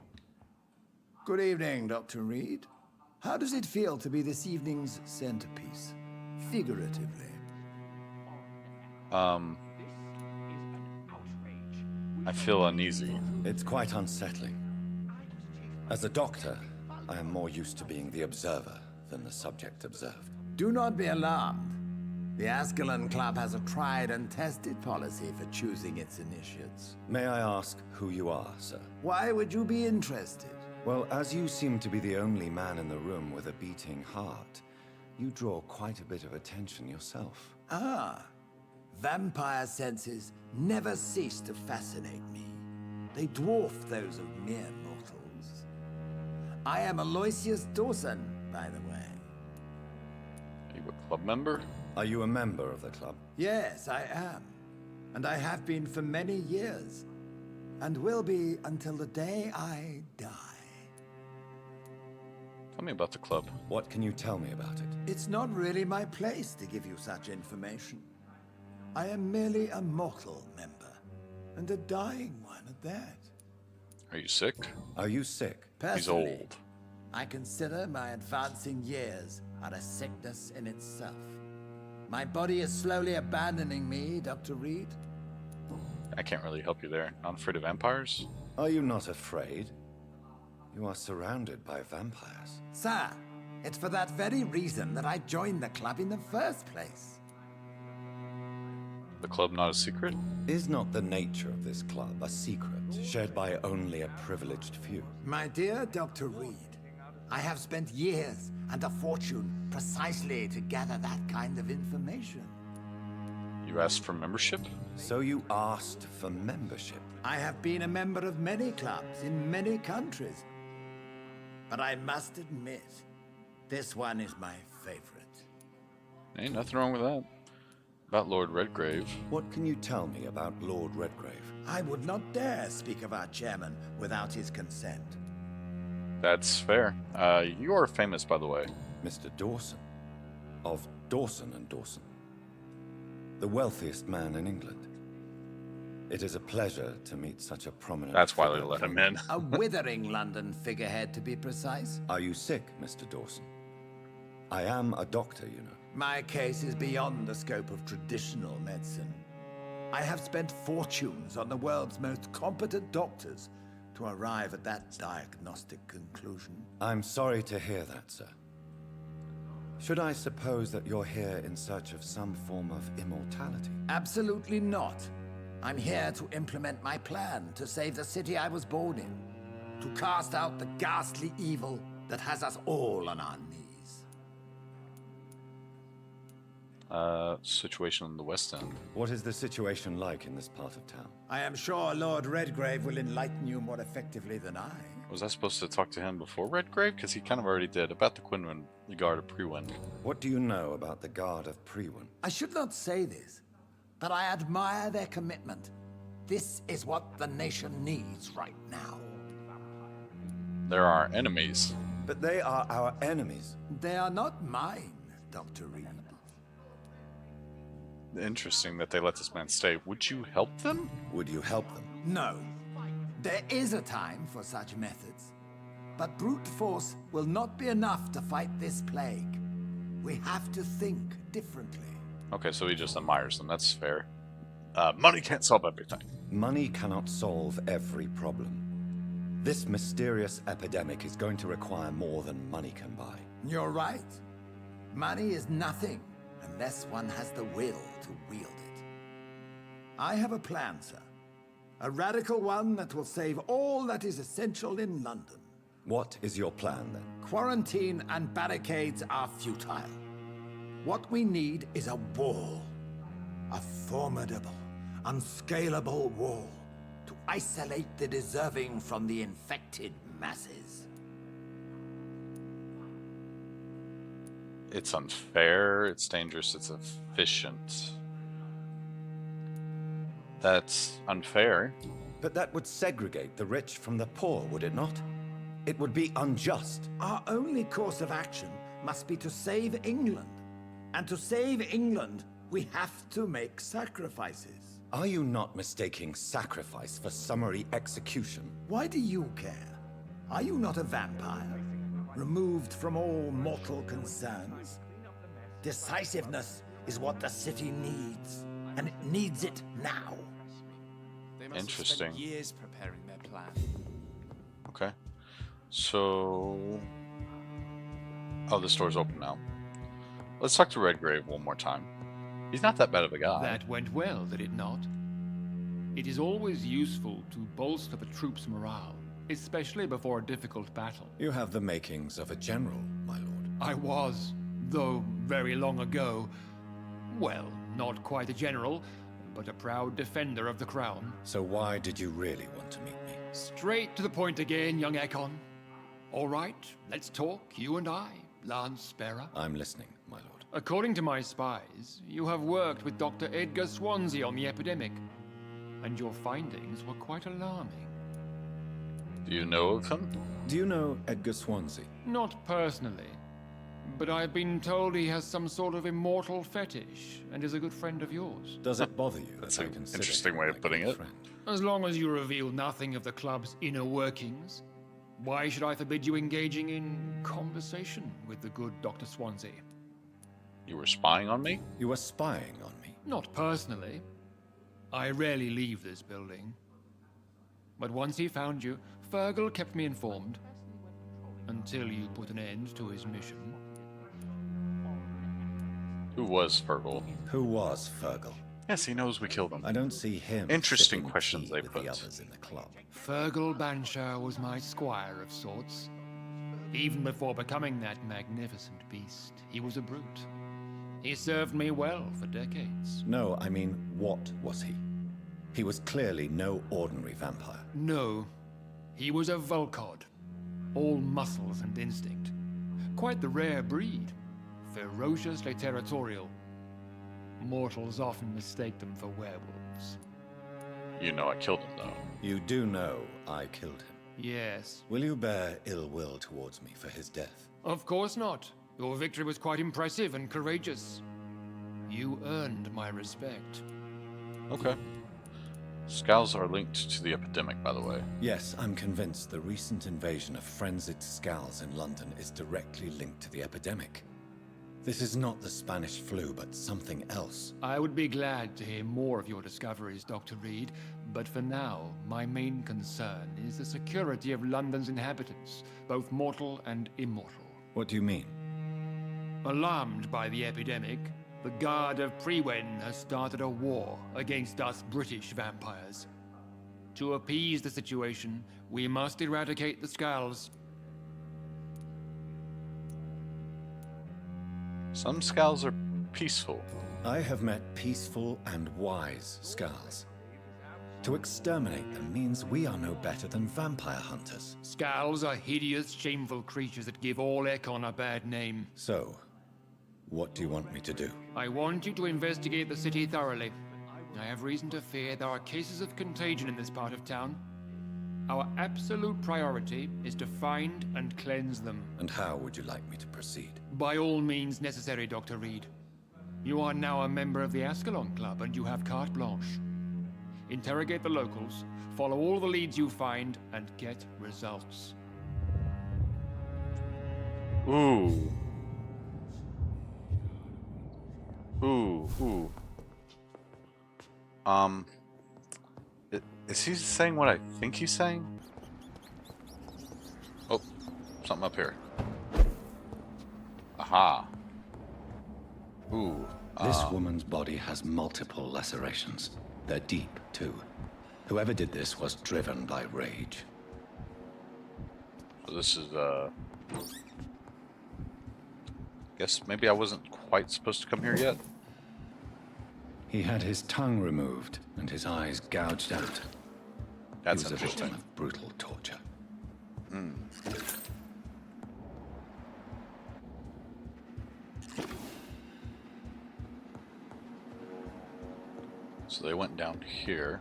Good evening, Dr. Reed. How does it feel to be this evening's centerpiece? Figuratively. I feel uneasy. It's quite unsettling. As a doctor, I am more used to being the observer than the subject observed. Do not be alarmed. The Ascalon Club has a tried and tested policy for choosing its initiates. May I ask who you are, sir? Why would you be interested? Well, as you seem to be the only man in the room with a beating heart, you draw quite a bit of attention yourself. Ah, vampire senses never cease to fascinate me. They dwarf those of mere mortals. I am Aloysius Dawson, by the way. Are you a club member? Are you a member of the club? Yes, I am. And I have been for many years. And will be until the day I die. Tell me about the club. What can you tell me about it? It's not really my place to give you such information. I am merely a mortal member, and a dying one at that. Are you sick? Are you sick? He's Personally, old. I consider my advancing years are a sickness in itself. My body is slowly abandoning me, Dr. Reed. I can't really help you there. Not afraid of vampires? Are you not afraid? You are surrounded by vampires. Sir, it's for that very reason that I joined the club in the first place. The club not a secret? Is not the nature of this club a secret, shared by only a privileged few? My dear Dr. Reed, I have spent years and a fortune precisely to gather that kind of information. You asked for membership? So you asked for membership? I have been a member of many clubs in many countries. But I must admit, this one is my favorite. Ain't nothing wrong with that. About Lord Redgrave. What can you tell me about Lord Redgrave? I would not dare speak of our chairman without his consent. That's fair. You are famous, by the way. Mr. Dawson. Of Dawson and Dawson. The wealthiest man in England. It is a pleasure to meet such a prominent That's why they figure let him from- in. A withering London figurehead, to be precise. Are you sick, Mr. Dawson? I am a doctor, you know. My case is beyond the scope of traditional medicine. I have spent fortunes on the world's most competent doctors to arrive at that diagnostic conclusion. I'm sorry to hear that, sir. Should I suppose that you're here in search of some form of immortality? Absolutely not. I'm here to implement my plan to save the city I was born in, to cast out the ghastly evil that has us all on our knees. Situation in the West End. What is the situation like in this part of town? I am sure Lord Redgrave will enlighten you more effectively than I. Was I supposed to talk to him before Redgrave? Because he kind of already did. About the Quinlan, the Guard of Prewin. What do you know about the Guard of Prewin? I should not say this, but I admire their commitment. This is what the nation needs right now. There are enemies. But they are our enemies. They are not mine, Dr. Reed. Interesting that they let this man stay. Would you help them? Would you help them? No. There is a time for such methods. But brute force will not be enough to fight this plague. We have to think differently. Okay, so he just admires them. That's fair. Money can't solve everything. Money cannot solve every problem. This mysterious epidemic is going to require more than money can buy. You're right. Money is nothing unless one has the will to wield it. I have a plan, sir. A radical one that will save all that is essential in London. What is your plan, then? Quarantine and barricades are futile. What we need is a wall. A formidable, unscalable wall to isolate the deserving from the infected masses. It's unfair, it's dangerous, it's efficient. That's unfair. But that would segregate the rich from the poor, would it not? It would be unjust. Our only course of action must be to save England. And to save England, we have to make sacrifices. Are you not mistaking sacrifice for summary execution? Why do you care? Are you not a vampire? Removed from all mortal concerns? Decisiveness is what the city needs, and it needs it now. They must Interesting. have spent years preparing their plan. Okay. So... Oh, this door's open now. Let's talk to Redgrave one more time. He's not that bad of a guy. That went well, did it not? It is always useful to bolster the troops' morale, especially before a difficult battle. You have the makings of a general, my lord. I was, though very long ago, well, not quite a general, but a proud defender of the crown. So why did you really want to meet me? Straight to the point again, young Ekon. All right, let's talk, you and I, Lance Sparrow. I'm listening, my lord. According to my spies, you have worked with Dr. Edgar Swansea on the epidemic, and your findings were quite alarming. Do you know of him? Do you know Edgar Swansea? Not personally, but I've been told he has some sort of immortal fetish and is a good friend of yours. Does it bother you That's that I an consider interesting him way my of putting good it. friend? As long as you reveal nothing of the club's inner workings, why should I forbid you engaging in conversation with the good Dr. Swansea? You were spying on me? You were spying on me. Not personally. I rarely leave this building. But once he found you, Fergal kept me informed. Until you put an end to his mission. Who was Fergal? Who was Fergal? Yes, he knows we killed him. I don't see him. Interesting sipping questions tea they with put. the others in the club. Fergal Banshire was my squire of sorts. Even before becoming that magnificent beast, he was a brute. He served me well for decades. No, I mean, what was he? He was clearly no ordinary vampire. No, he was a Volcod. All muscles and instinct. Quite the rare breed. Ferociously territorial. Mortals often mistake them for werewolves. You know I killed him, though. You do know I killed him. Yes. Will you bear ill will towards me for his death? Of course not. Your victory was quite impressive and courageous. You earned my respect. Okay. Scowls are linked to the epidemic, by the way. Yes, I'm convinced the recent invasion of frenzied scowls in London is directly linked to the epidemic. This is not the Spanish flu, but something else. I would be glad to hear more of your discoveries, Dr. Reed, but for now, my main concern is the security of London's inhabitants, both mortal and immortal. What do you mean? Alarmed by the epidemic, the Guard of Prewen has started a war against us British vampires. To appease the situation, we must eradicate the Skulls. Some Scowls are peaceful. I have met peaceful and wise Skulls. To exterminate them means we are no better than vampire hunters. Skulls are hideous, shameful creatures that give all Ekon a bad name. So, what do you want me to do? I want you to investigate the city thoroughly. I have reason to fear there are cases of contagion in this part of town. Our absolute priority is to find and cleanse them. And how would you like me to proceed? By all means necessary, Dr. Reed. You are now a member of the Ascalon Club and you have carte blanche. Interrogate the locals, follow all the leads you find, and get results. Ooh. Ooh. Is he saying what I think he's saying? Oh, something up here. Aha. Ooh. This woman's body has multiple lacerations. They're deep, too. Whoever did this was driven by rage. So this is, guess maybe I wasn't quite supposed to come here yet? He had his tongue removed and his eyes gouged out. That's he was a interesting. victim of brutal torture. So they went down here.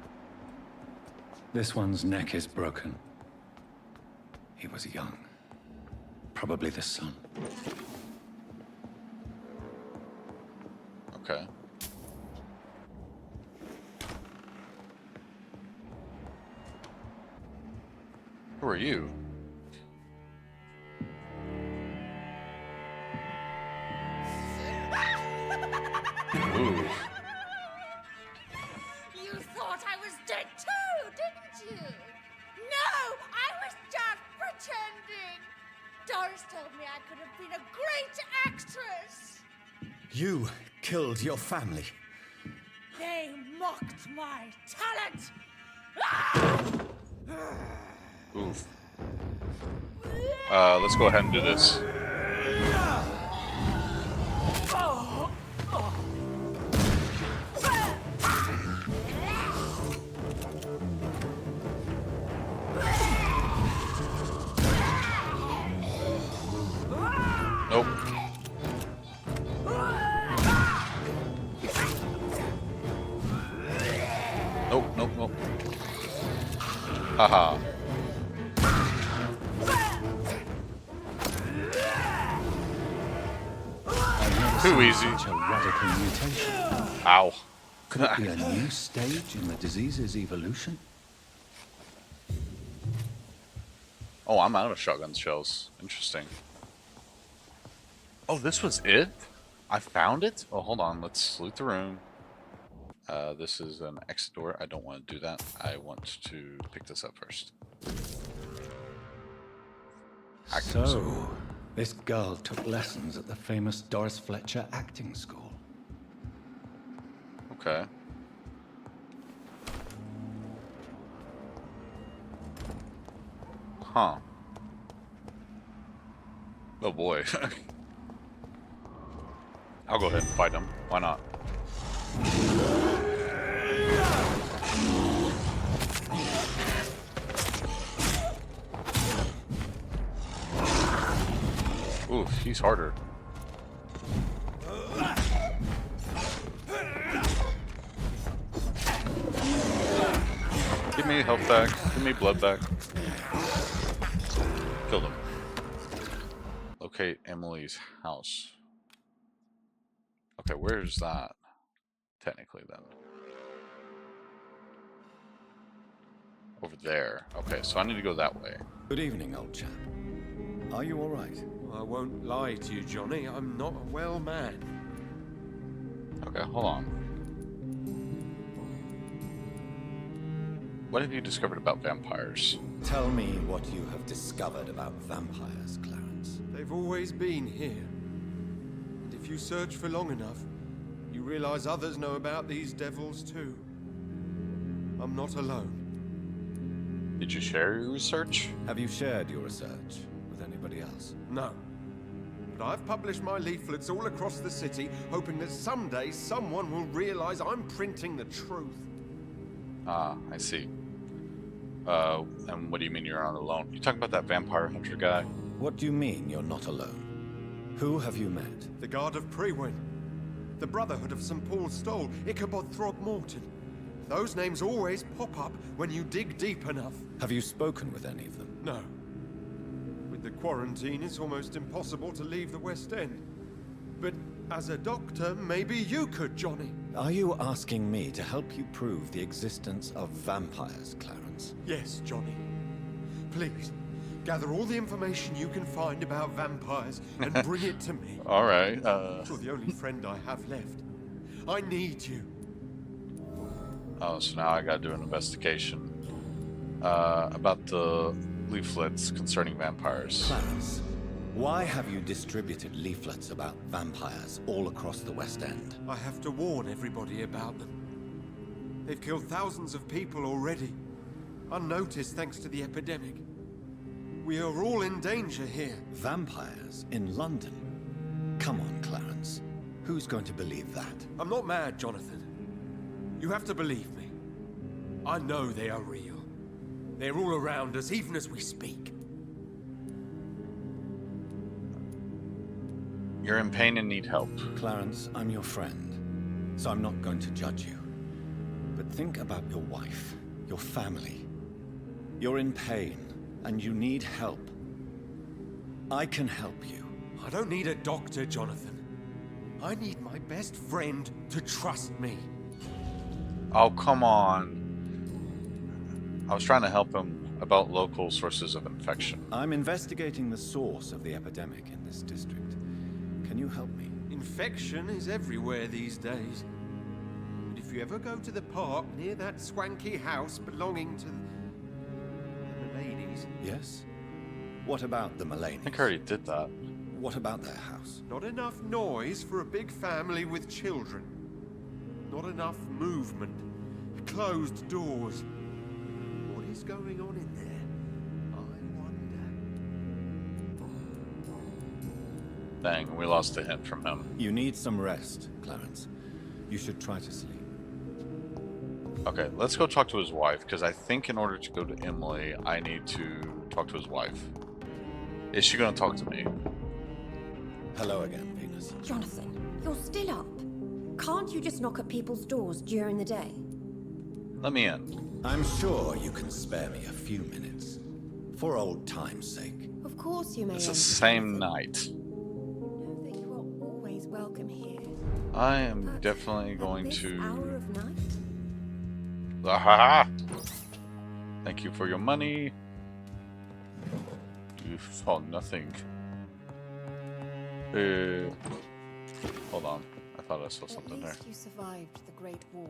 This one's neck is broken. He was young. Probably the son. Okay. Who are you? Ooh. You thought I was dead too, didn't you? No, I was just pretending. Doris told me I could have been a great actress. You killed your family. They mocked my talent. Ah! Oof. Let's go ahead and do this. Nope. Nope. Haha. Too easy. Such a radical mutation. Ow. Could it be a new stage in the disease's evolution? Oh, I'm out of shotgun shells. Interesting. Oh, this was it? I found it? Oh, hold on. Let's loot the room. This is an exit door. I don't want to do that. I want to pick this up first. So, this girl took lessons at the famous Doris Fletcher acting school. Okay. Huh. Oh boy. I'll go ahead and fight him. Why not? Oof, he's harder. Give me health back. Give me blood back. Killed him. Locate Emily's house. Okay, where's that? Technically, then. Over there. Okay, so I need to go that way. Good evening, old chap. Are you all right? I won't lie to you, Johnny. I'm not a well man. Okay, hold on. What have you discovered about vampires? Tell me what you have discovered about vampires, Clarence. They've always been here. And if you search for long enough, you realize others know about these devils too. I'm not alone. Did you share your research? Have you shared your research with anybody else? No. But I've published my leaflets all across the city, hoping that someday someone will realize I'm printing the truth. Ah, I see. And what do you mean you're not alone? You talking about that vampire hunter guy? What do you mean you're not alone? Who have you met? The Guard of Prewin. The Brotherhood of St. Paul Stole. Ichabod Throgmorton. Those names always pop up when you dig deep enough. Have you spoken with any of them? No. With the quarantine, it's almost impossible to leave the West End. But as a doctor, maybe you could, Johnny. Are you asking me to help you prove the existence of vampires, Clarence? Yes, Johnny. Please, gather all the information you can find about vampires and bring it to me. All right. You're the only friend I have left. I need you. Oh, so now I gotta do an investigation about the leaflets concerning vampires. Clarence, why have you distributed leaflets about vampires all across the West End? I have to warn everybody about them. They've killed thousands of people already, unnoticed thanks to the epidemic. We are all in danger here. Vampires in London? Come on, Clarence. Who's going to believe that? I'm not mad, Jonathan. You have to believe me. I know they are real. They're all around us, even as we speak. You're in pain and need help. Clarence, I'm your friend, so I'm not going to judge you. But think about your wife, your family. You're in pain, and you need help. I can help you. I don't need a doctor, Jonathan. I need my best friend to trust me. Oh, come on. I was trying to help him about local sources of infection. I'm investigating the source of the epidemic in this district. Can you help me? Infection is everywhere these days. But if you ever go to the park near that swanky house belonging to the ladies... Yes? What about the Mullaneys? I think I already did that. What about their house? Not enough noise for a big family with children. Not enough movement. Closed doors. What is going on in there? I wonder. Dang, we lost a hint from him. You need some rest, Clarence. You should try to sleep. Okay, let's go talk to his wife, because I think in order to go to Emily, I need to talk to his wife. Is she going to talk to me? Hello again, Venus. Jonathan, you're still up. Can't you just knock at people's doors during the day? Let me in. I'm sure you can spare me a few minutes. For old time's sake. Of course you may. It's the same night. Know that you are always welcome here. I am But definitely at going this to... hour of night? Aha! Thank you for your money. You saw nothing. Hold on. I thought I saw something At there. least you survived the Great War.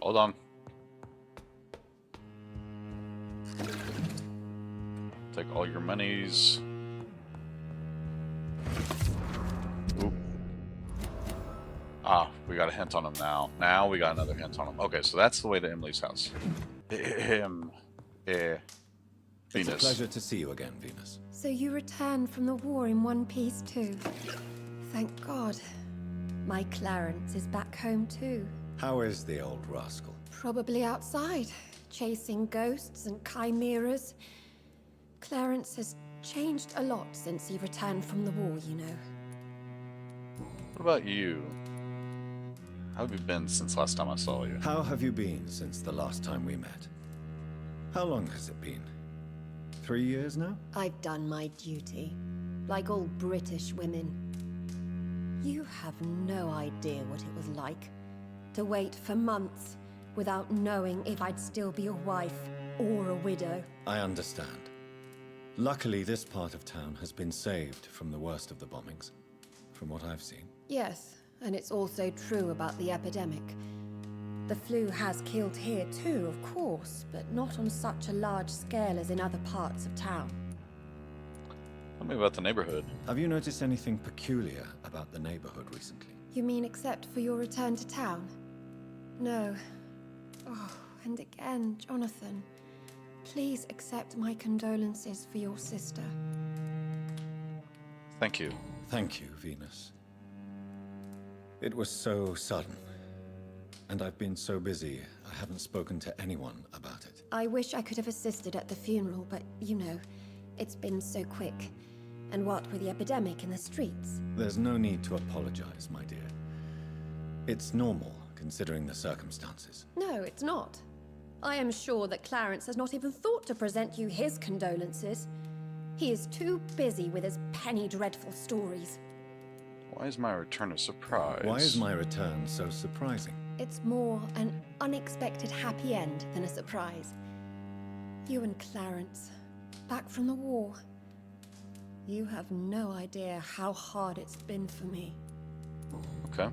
Hold on. Take all your monies. Oop. Ah, we got a hint on him now. Now we got another hint on him. Okay, so that's the way to Emily's house. It's a Venus. pleasure to see you again, Venus. So you returned from the war in one piece too. Thank God. My Clarence is back home too. How is the old rascal? Probably outside, chasing ghosts and chimeras. Clarence has changed a lot since he returned from the war, you know. What about you? How have you been since last time I saw you? How have you been since the last time we met? How long has it been? 3 years now? I've done my duty, like all British women. You have no idea what it was like to wait for months without knowing if I'd still be a wife or a widow. I understand. Luckily, this part of town has been saved from the worst of the bombings, from what I've seen. Yes, and it's also true about the epidemic. The flu has killed here too, of course, but not on such a large scale as in other parts of town. Tell me about the neighborhood. Have you noticed anything peculiar about the neighborhood recently? You mean except for your return to town? No. Oh, and again, Jonathan, please accept my condolences for your sister. Thank you. Thank you, Venus. It was so sudden. And I've been so busy, I haven't spoken to anyone about it. I wish I could have assisted at the funeral, but you know, it's been so quick. And what with the epidemic in the streets? There's no need to apologize, my dear. It's normal, considering the circumstances. No, it's not. I am sure that Clarence has not even thought to present you his condolences. He is too busy with his penny dreadful stories. Why is my return a surprise? Why is my return so surprising? It's more an unexpected happy end than a surprise. You and Clarence, back from the war. You have no idea how hard it's been for me. Okay.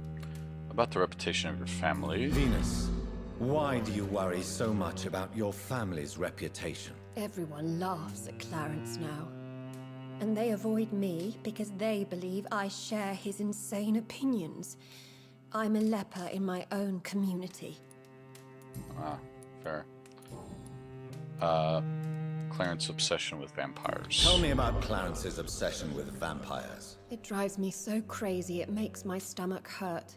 About the reputation of your family. Venus, why do you worry so much about your family's reputation? Everyone laughs at Clarence now. And they avoid me because they believe I share his insane opinions. I'm a leper in my own community. Ah, fair. Clarence's obsession with vampires. Tell me about Clarence's obsession with vampires. It drives me so crazy it makes my stomach hurt.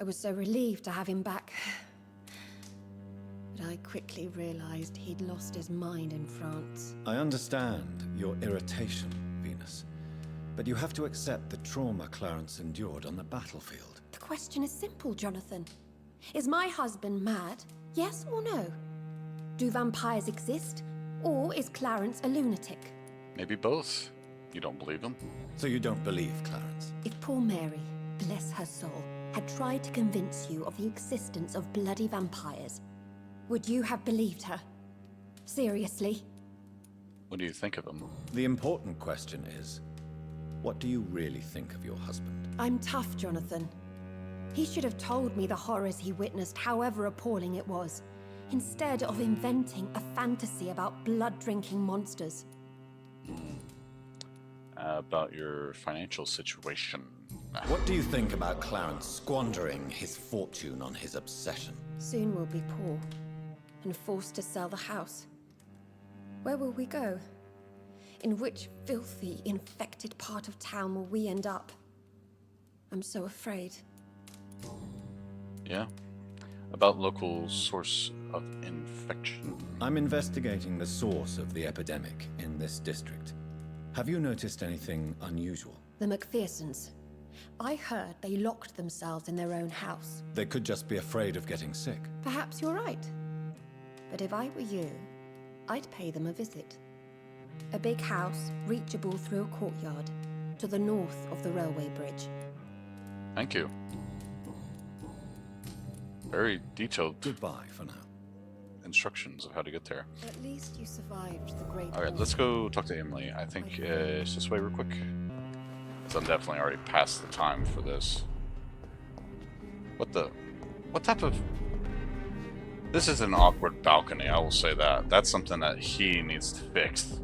I was so relieved to have him back. But I quickly realized he'd lost his mind in France. I understand your irritation, Venus. But you have to accept the trauma Clarence endured on the battlefield. The question is simple, Jonathan. Is my husband mad? Yes or no? Do vampires exist? Or is Clarence a lunatic? Maybe both. You don't believe him? So you don't believe Clarence? If poor Mary, bless her soul, had tried to convince you of the existence of bloody vampires, would you have believed her? Seriously? What do you think of him? The important question is, what do you really think of your husband? I'm tough, Jonathan. He should have told me the horrors he witnessed, however appalling it was, instead of inventing a fantasy about blood-drinking monsters. About your financial situation. What do you think about Clarence squandering his fortune on his obsession? Soon we'll be poor, and forced to sell the house. Where will we go? In which filthy, infected part of town will we end up? I'm so afraid. Yeah? About local source of infection. I'm investigating the source of the epidemic in this district. Have you noticed anything unusual? The McPhersons. I heard they locked themselves in their own house. They could just be afraid of getting sick. Perhaps you're right. But if I were you, I'd pay them a visit. A big house, reachable through a courtyard, to the north of the railway bridge. Thank you. Very detailed Goodbye for now. instructions of how to get there. At least you survived the Great Alright, War. let's go talk to Emily. I think, it's this way real quick. means I'm definitely already past the time for this. What type of... This is an awkward balcony, I will say that. That's something that he needs to fix.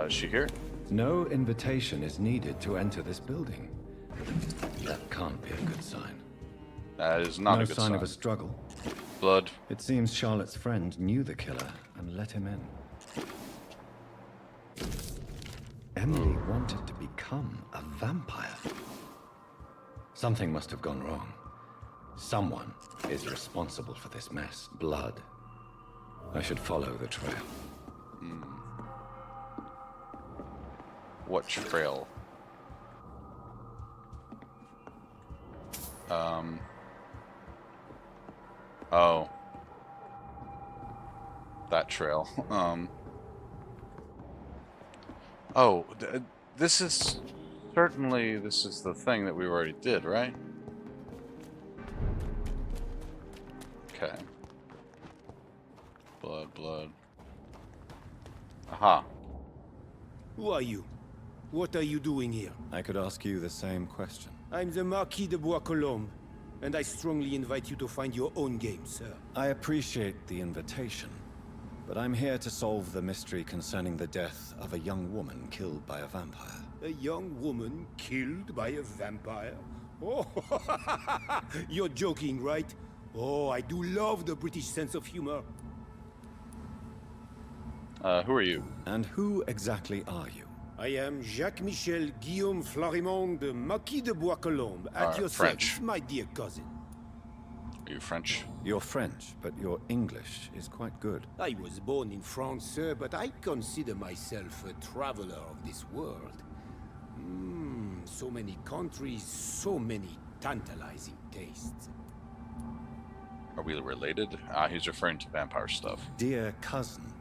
Is she here? No invitation is needed to enter this building. That can't be a good sign. That is not no a good sign sign. of a struggle. Blood. It seems Charlotte's friend knew the killer and let him in. Emily wanted to become a vampire. Something must have gone wrong. Someone is responsible for this mess. Blood. I should follow the trail. What trail? Oh. That trail. Oh, this is... Certainly, this is the thing that we already did, right? Okay. Blood. Aha. Who are you? What are you doing here? I could ask you the same question. I'm the Marquis de Bois-Colombes, and I strongly invite you to find your own game, sir. I appreciate the invitation, but I'm here to solve the mystery concerning the death of a young woman killed by a vampire. A young woman killed by a vampire? Oh, you're joking, right? Oh, I do love the British sense of humor. Who are you? And who exactly are you? I am Jacques-Michel Guillaume Florimond de Marquis de Bois-Colombes, at your French. service, my dear cousin. Are you French? You're French, but your English is quite good. I was born in France, sir, but I consider myself a traveler of this world. So many countries, so many tantalizing tastes. Are we related? He's referring to vampire stuff. Dear cousin,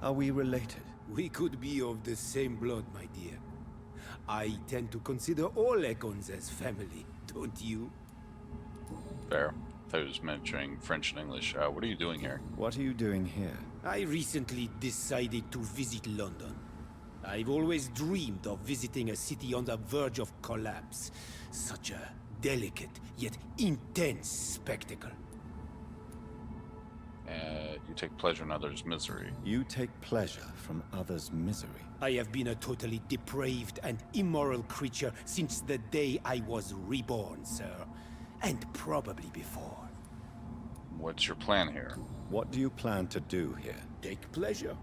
are we related? We could be of the same blood, my dear. I tend to consider all Econs as family, don't you? Fair. I thought he was mentioning French and English. What are you doing here? What are you doing here? I recently decided to visit London. I've always dreamed of visiting a city on the verge of collapse. Such a delicate, yet intense spectacle. You take pleasure in others' misery. You take pleasure from others' misery. I have been a totally depraved and immoral creature since the day I was reborn, sir. And probably before. What's your plan here? What do you plan to do here? Take pleasure.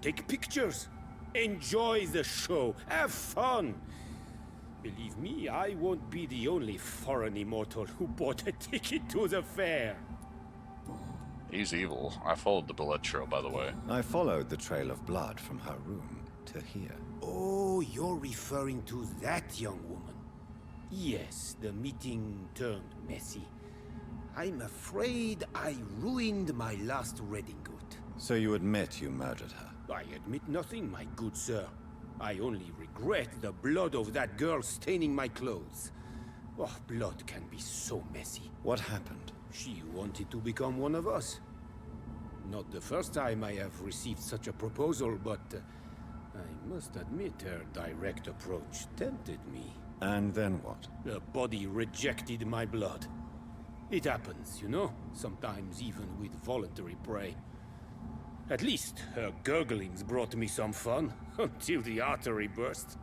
Take pictures. Enjoy the show. Have fun. Believe me, I won't be the only foreign immortal who bought a ticket to the fair. He's evil. I followed the blood trail, by the way. I followed the trail of blood from her room to here. Oh, you're referring to that young woman. Yes, the meeting turned messy. I'm afraid I ruined my last wedding good. So you admit you murdered her? I admit nothing, my good sir. I only regret the blood of that girl staining my clothes. Oh, blood can be so messy. What happened? She wanted to become one of us. Not the first time I have received such a proposal, but I must admit her direct approach tempted me. And then what? The body rejected my blood. It happens, you know, sometimes even with voluntary prey. At least her gurglings brought me some fun, until the artery burst.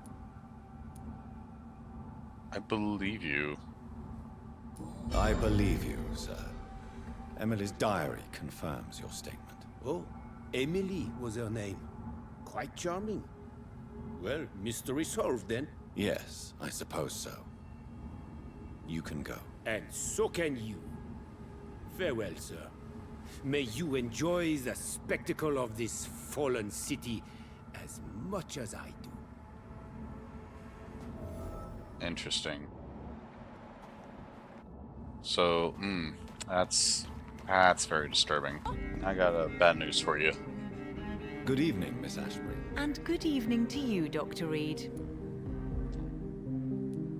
I believe you. I believe you, sir. Emily's diary confirms your statement. Oh, Emily was her name. Quite charming. Well, mystery solved then. Yes, I suppose so. You can go. And so can you. Farewell, sir. May you enjoy the spectacle of this fallen city as much as I do. Interesting. So, that's very disturbing. I got bad news for you. Good evening, Miss Ashbury. And good evening to you, Dr. Reed.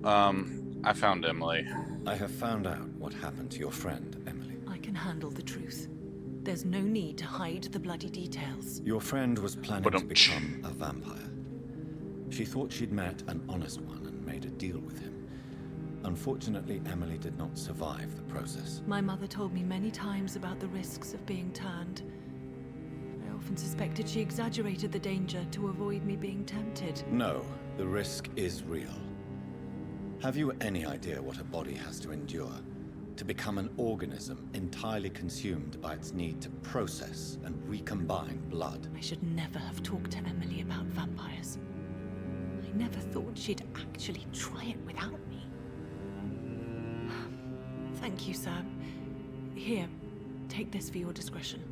I found Emily. I have found out what happened to your friend, Emily. I can handle the truth. There's no need to hide the bloody details. Your friend was planning to become a vampire. She thought she'd met an honest one and made a deal with him. Unfortunately, Emily did not survive the process. My mother told me many times about the risks of being turned. I often suspected she exaggerated the danger to avoid me being tempted. No, the risk is real. Have you any idea what a body has to endure? To become an organism entirely consumed by its need to process and recombine blood? I should never have talked to Emily about vampires. I never thought she'd actually try it without me. Thank you, sir. Here, take this for your discretion.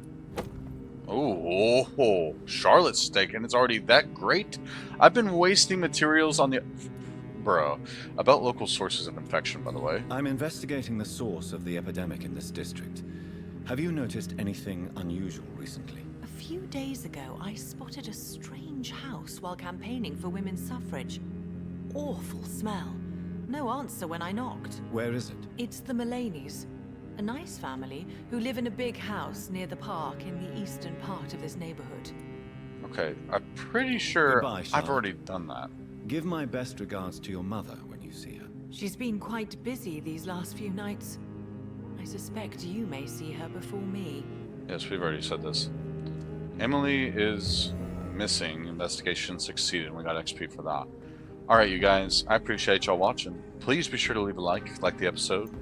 Oh, Charlotte's steak, and it's already that great? I've been wasting materials on the... Bro, about local sources of infection, by the way. I'm investigating the source of the epidemic in this district. Have you noticed anything unusual recently? A few days ago, I spotted a strange house while campaigning for women's suffrage. Awful smell. No answer when I knocked. Where is it? It's the Mullaneys, a nice family who live in a big house near the park in the eastern part of this neighborhood. Okay, I'm pretty sure Goodbye, I've Charlotte. already done that. Give my best regards to your mother when you see her. She's been quite busy these last few nights. I suspect you may see her before me. Yes, we've already said this. Emily is missing. Investigation succeeded. We got XP for that. Alright, you guys. I appreciate y'all watching. Please be sure to leave a like the episode.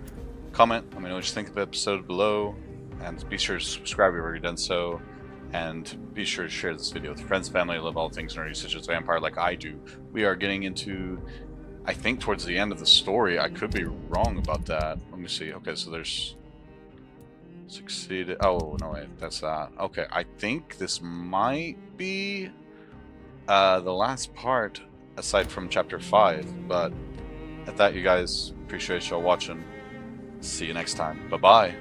Comment. Let me know what you think of the episode below. And be sure to subscribe if you've already done so. And be sure to share this video with friends, family, who love all things nerdy, such as Vampire, like I do. We are getting into, I think, towards the end of the story. I could be wrong about that. Let me see. Okay, so there's... Succeeded. Oh, no, wait. That's that. Okay, I think this might be the last part, aside from Chapter 5. But at that, you guys, appreciate y'all watching. See you next time. Bye-bye.